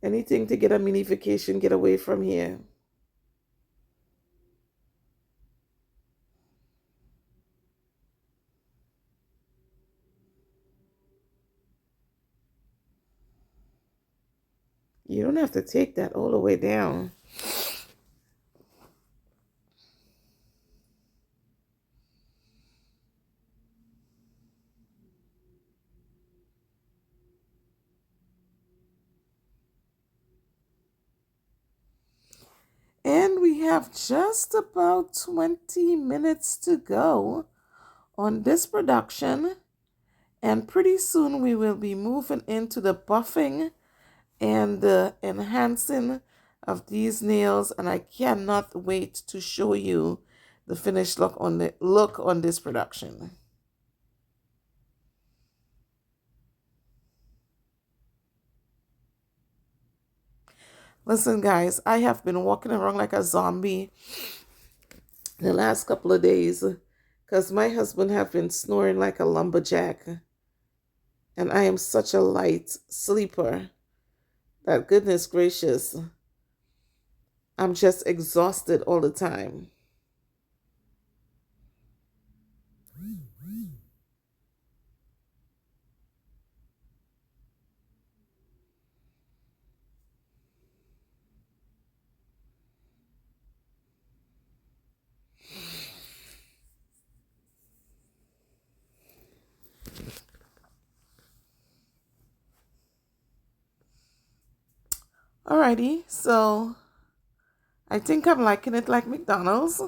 Anything to get a mini vacation, get away from here. You don't have to take that all the way down. And we have just about 20 minutes to go on this production. And pretty soon we will be moving into the buffing and the enhancing of these nails. And I cannot wait to show you the finished look on this production. Listen, guys, I have been walking around like a zombie the last couple of days because my husband have been snoring like a lumberjack, and I am such a light sleeper that, goodness gracious, I'm just exhausted all the time. Alrighty, so I think I'm liking it like McDonald's.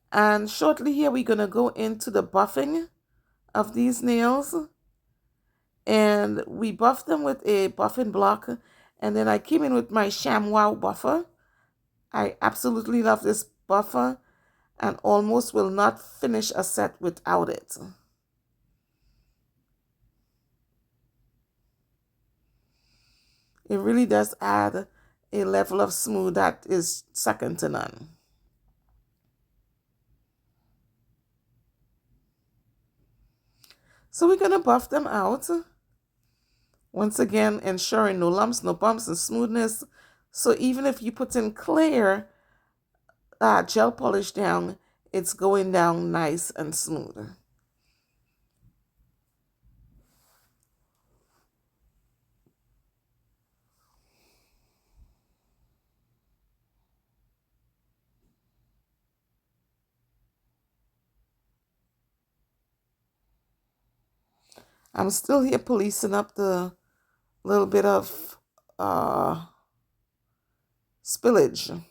And shortly here, we're going to go into the buffing of these nails. And we buffed them with a buffing block. And then I came in with my ShamWow buffer. I absolutely love this buffer and almost will not finish a set without it. It really does add a level of smooth that is second to none. So we're going to buff them out. Once again, ensuring no lumps, no bumps, and smoothness. So even if you put in clear gel polish down, it's going down nice and smooth. I'm still here policing up the little bit of spillage.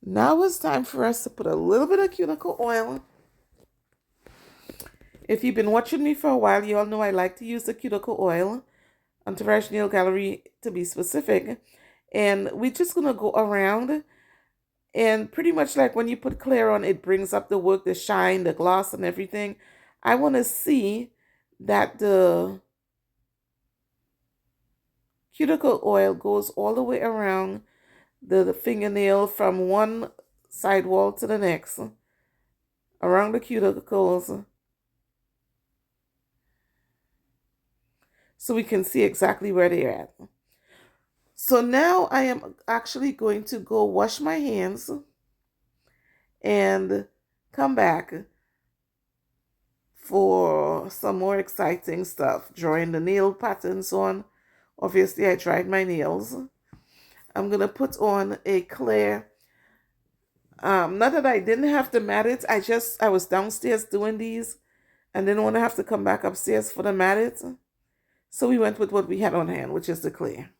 Now it's time for us to put a little bit of cuticle oil. If you've been watching me for a while, you all know I like to use the cuticle oil, Entourage Nail Gallery to be specific. And we're just going to go around, and pretty much like when you put clear on, it brings up the work, the shine, the gloss, and everything. I want to see that the cuticle oil goes all the way around the fingernail from one sidewall to the next, around the cuticles, so we can see exactly where they're at. So now I am actually going to go wash my hands and come back for some more exciting stuff, drawing the nail patterns on. Obviously, I dried my nails. I'm going to put on a clear, not that I didn't have to mat it, I was downstairs doing these and didn't want to have to come back upstairs for the mat it. So we went with what we had on hand, which is the clear.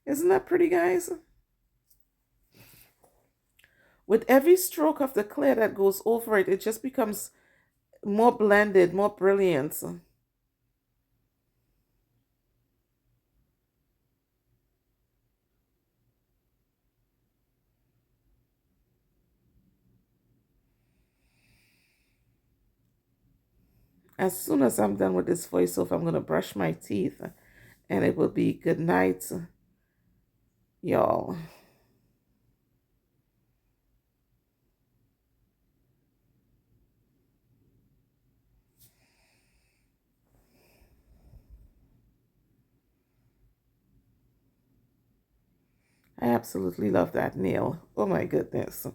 Isn't that pretty, guys? With every stroke of the clear that goes over it, it just becomes more blended, more brilliant. As soon as I'm done with this voiceover, I'm going to brush my teeth and it will be good night, y'all. I absolutely love that nail. Oh my goodness.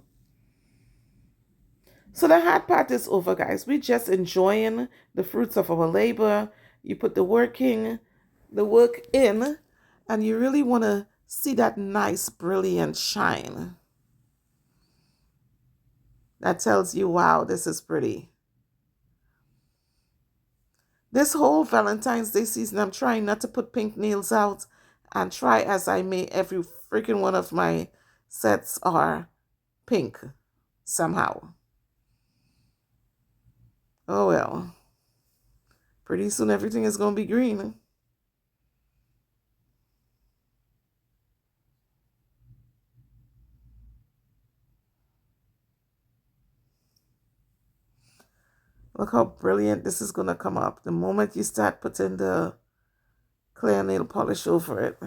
So the hard part is over, guys. We're just enjoying the fruits of our labor. You put the work in, and you really want to see that nice, brilliant shine. That tells you, wow, this is pretty. This whole Valentine's Day season, I'm trying not to put pink nails out, and try as I may, every freaking one of my sets are pink somehow. Oh well. Pretty soon everything is going to be green. Look how brilliant this is going to come up the moment you start putting the clear nail polish over it.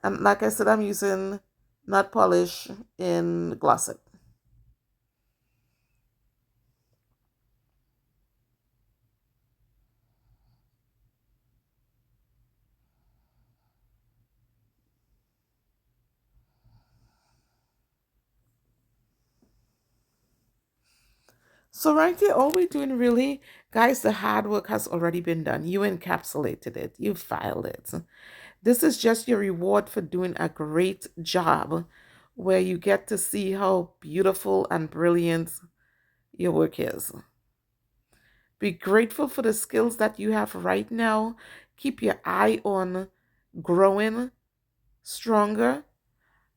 And like I said, I'm using nut polish in Gloss-It. So right here, all we're doing really, guys, the hard work has already been done. You encapsulated it. You filed it. This is just your reward for doing a great job, where you get to see how beautiful and brilliant your work is. Be grateful for the skills that you have right now. Keep your eye on growing stronger,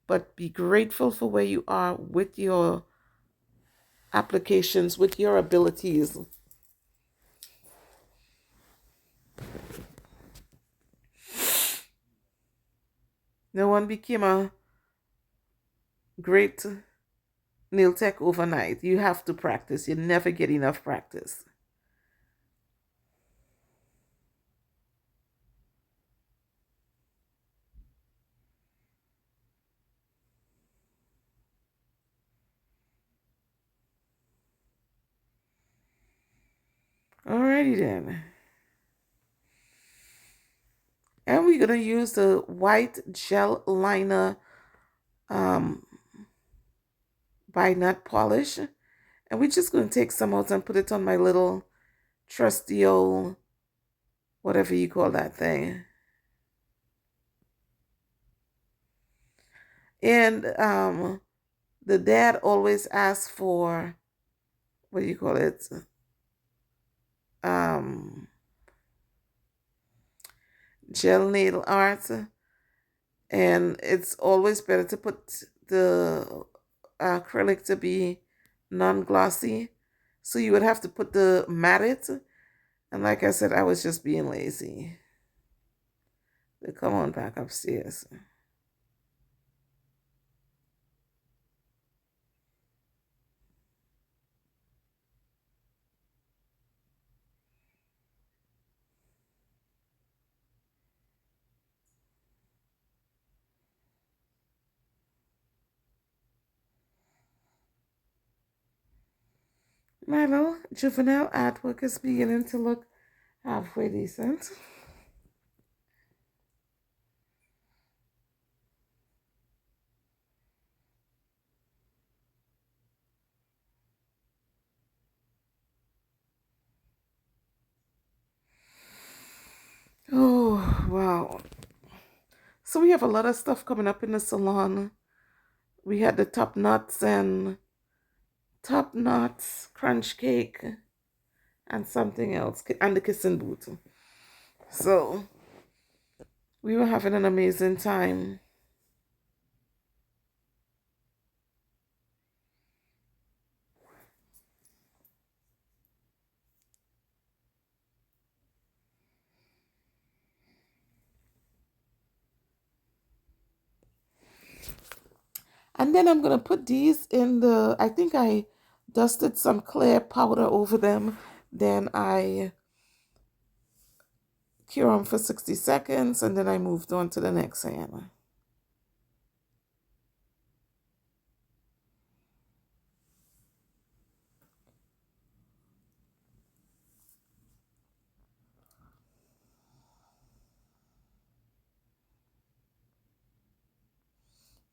but be grateful for where you are with your applications, with your abilities. No one became a great nail tech overnight. You have to practice. You never get enough practice. Alrighty then. And we're going to use the white gel liner um, by Nut Polish. And we're just going to take some out and put it on my little trusty old, whatever you call that thing. And the dad always asks for, what do you call it? Gel nail art. And it's always better to put the acrylic to be non-glossy. So you would have to put the matted. And like I said, I was just being lazy. Come on back upstairs. My little juvenile artwork is beginning to look halfway decent. Oh, wow. So we have a lot of stuff coming up in the salon. We had the top knots crunch cake, and something else, and the kissing boot. So we were having an amazing time. And then I'm going to put these in the, I think I dusted some clear powder over them. Then I cure them for 60 seconds, and then I moved on to the next hand.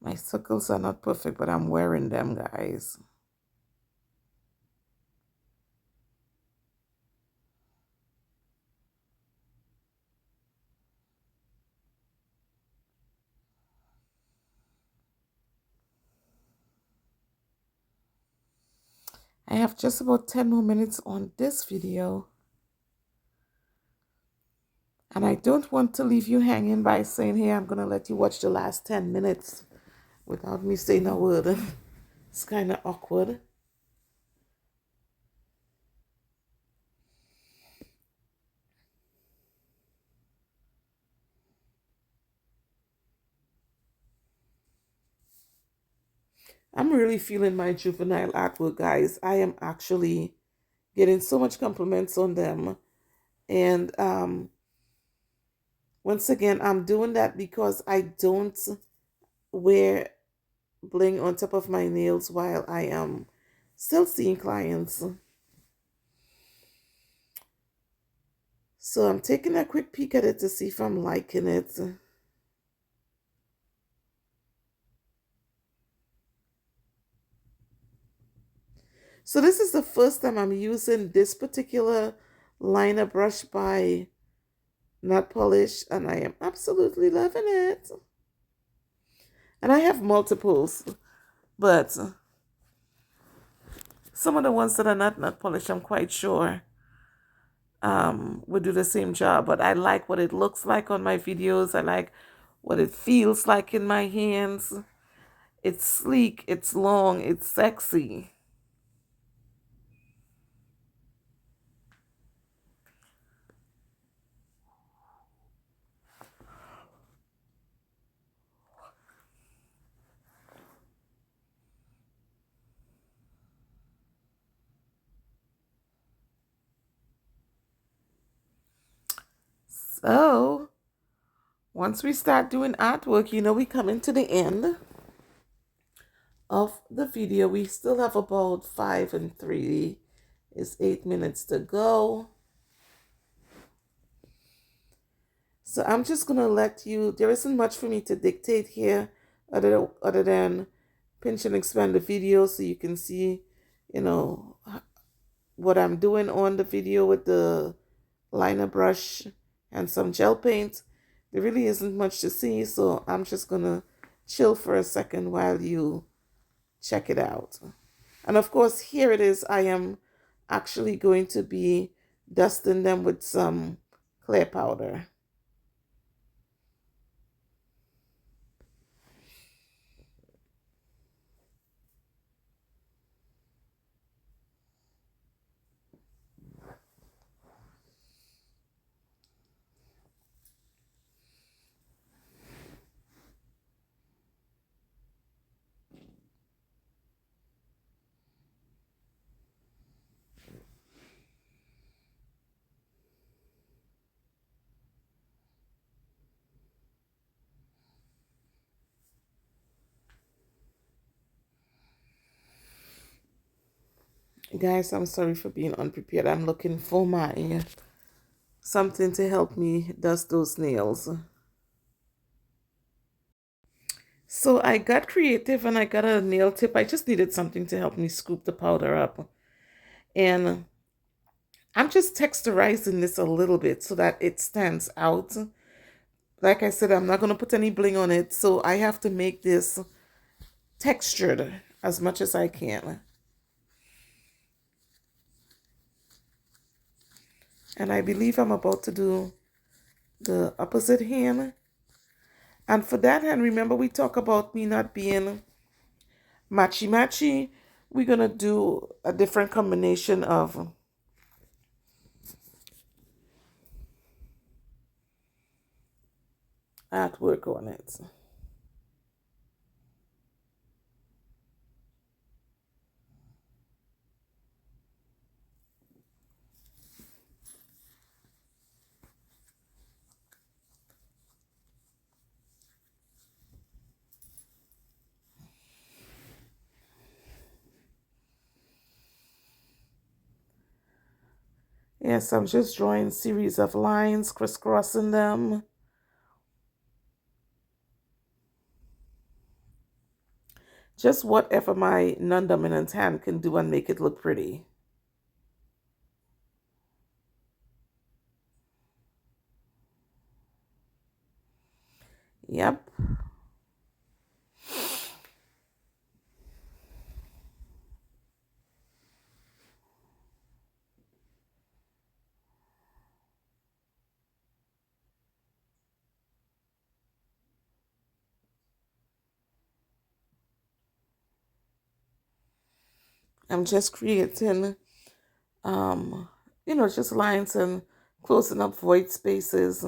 My circles are not perfect, but I'm wearing them, guys. I have just about 10 more minutes on this video. And I don't want to leave you hanging by saying, hey, I'm going to let you watch the last 10 minutes without me saying a word. It's kind of awkward. I'm really feeling my juvenile artwork, guys. I am actually getting so much compliments on them. And once again, I'm doing that because I don't wear bling on top of my nails while I am still seeing clients. So I'm taking a quick peek at it to see if I'm liking it. So this is the first time I'm using this particular liner brush by not polished, and I am absolutely loving it. And I have multiples, but some of the ones that are not polished, I'm quite sure would do the same job. But I like what it looks like on my videos. I like what it feels like in my hands. It's sleek, it's long, it's sexy. So once we start doing artwork, we coming to the end of the video. We still have about 5 and 3 is 8 minutes to go. So I'm just gonna let you, there isn't much for me to dictate here other than pinch and expand the video so you can see, what I'm doing on the video with the liner brush and some gel paint. There really isn't much to see, so I'm just gonna chill for a second while you check it out. And of course, here it is. I am actually going to be dusting them with some clear powder. Guys, I'm sorry for being unprepared. I'm looking for my something to help me dust those nails. So I got creative and I got a nail tip. I just needed something to help me scoop the powder up. And I'm just texturizing this a little bit so that it stands out. Like I said, I'm not going to put any bling on it, so I have to make this textured as much as I can. And I believe I'm about to do the opposite hand. And for that hand, remember we talk about me not being matchy-matchy. We're going to do a different combination of artwork on it. Yes, I'm just drawing a series of lines, crisscrossing them. Just whatever my non-dominant hand can do and make it look pretty. Yep. I'm just creating, just lines and closing up void spaces.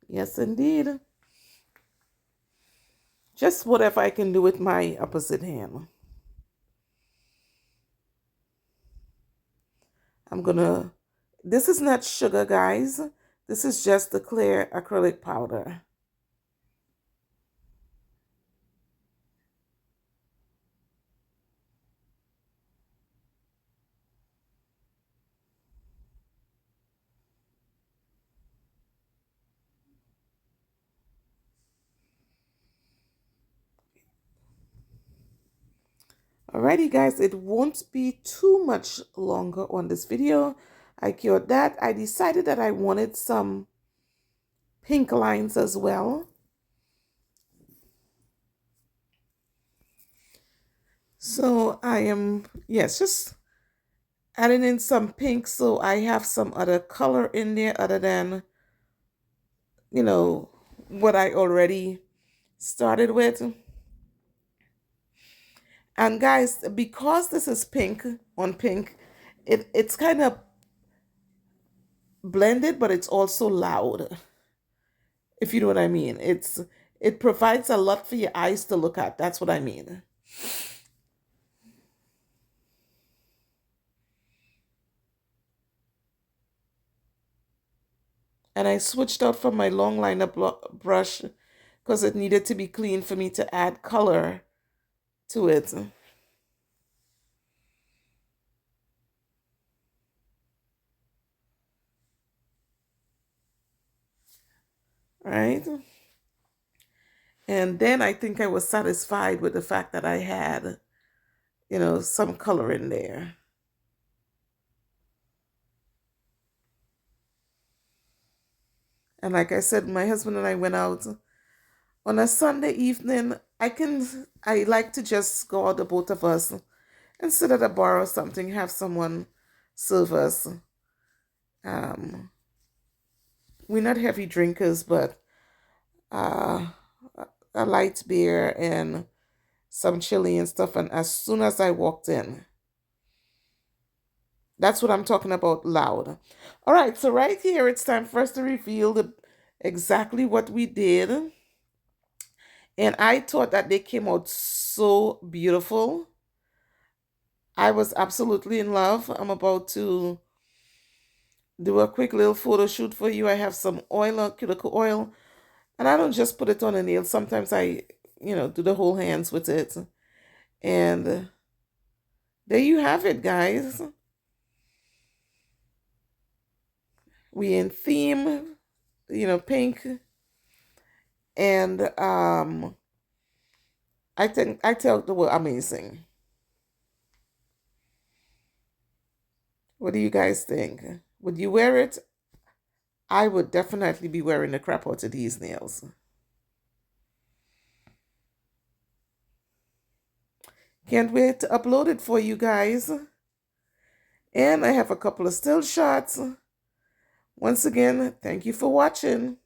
Yes, indeed. Just whatever I can do with my opposite hand. This is not sugar, guys. This is just the clear acrylic powder. Alrighty guys, it won't be too much longer on this video. I cured that. I decided that I wanted some pink lines as well. So I am, yes, just adding in some pink so I have some other color in there other than, you know, what I already started with. And guys, because this is pink on pink, it's kind of blended, but it's also loud, if you know what I mean. It provides a lot for your eyes to look at. That's what I mean. And I switched out from my long liner brush because it needed to be clean for me to add color to it. Right? And then I think I was satisfied with the fact that I had, you know, some color in there. And like I said, my husband and I went out on a Sunday evening. I like to just go out, the both of us, and sit at a bar or something, have someone serve us. Um, we're not heavy drinkers, but uh, a light beer and some chili and stuff. And as soon as I walked in, that's what I'm talking about, loud. All right, so right here, it's time for us to reveal exactly what we did. And I thought that they came out so beautiful. I was absolutely in love. I'm about to do a quick little photo shoot for you. I have some oil, cuticle oil, and I don't just put it on a nail. Sometimes I, do the whole hands with it. And there you have it, guys. We in theme, pink. And I thought they were amazing. What do you guys think? Would you wear it? I would definitely be wearing the crap out of these nails. Can't wait to upload it for you guys. And I have a couple of still shots. Once again, thank you for watching.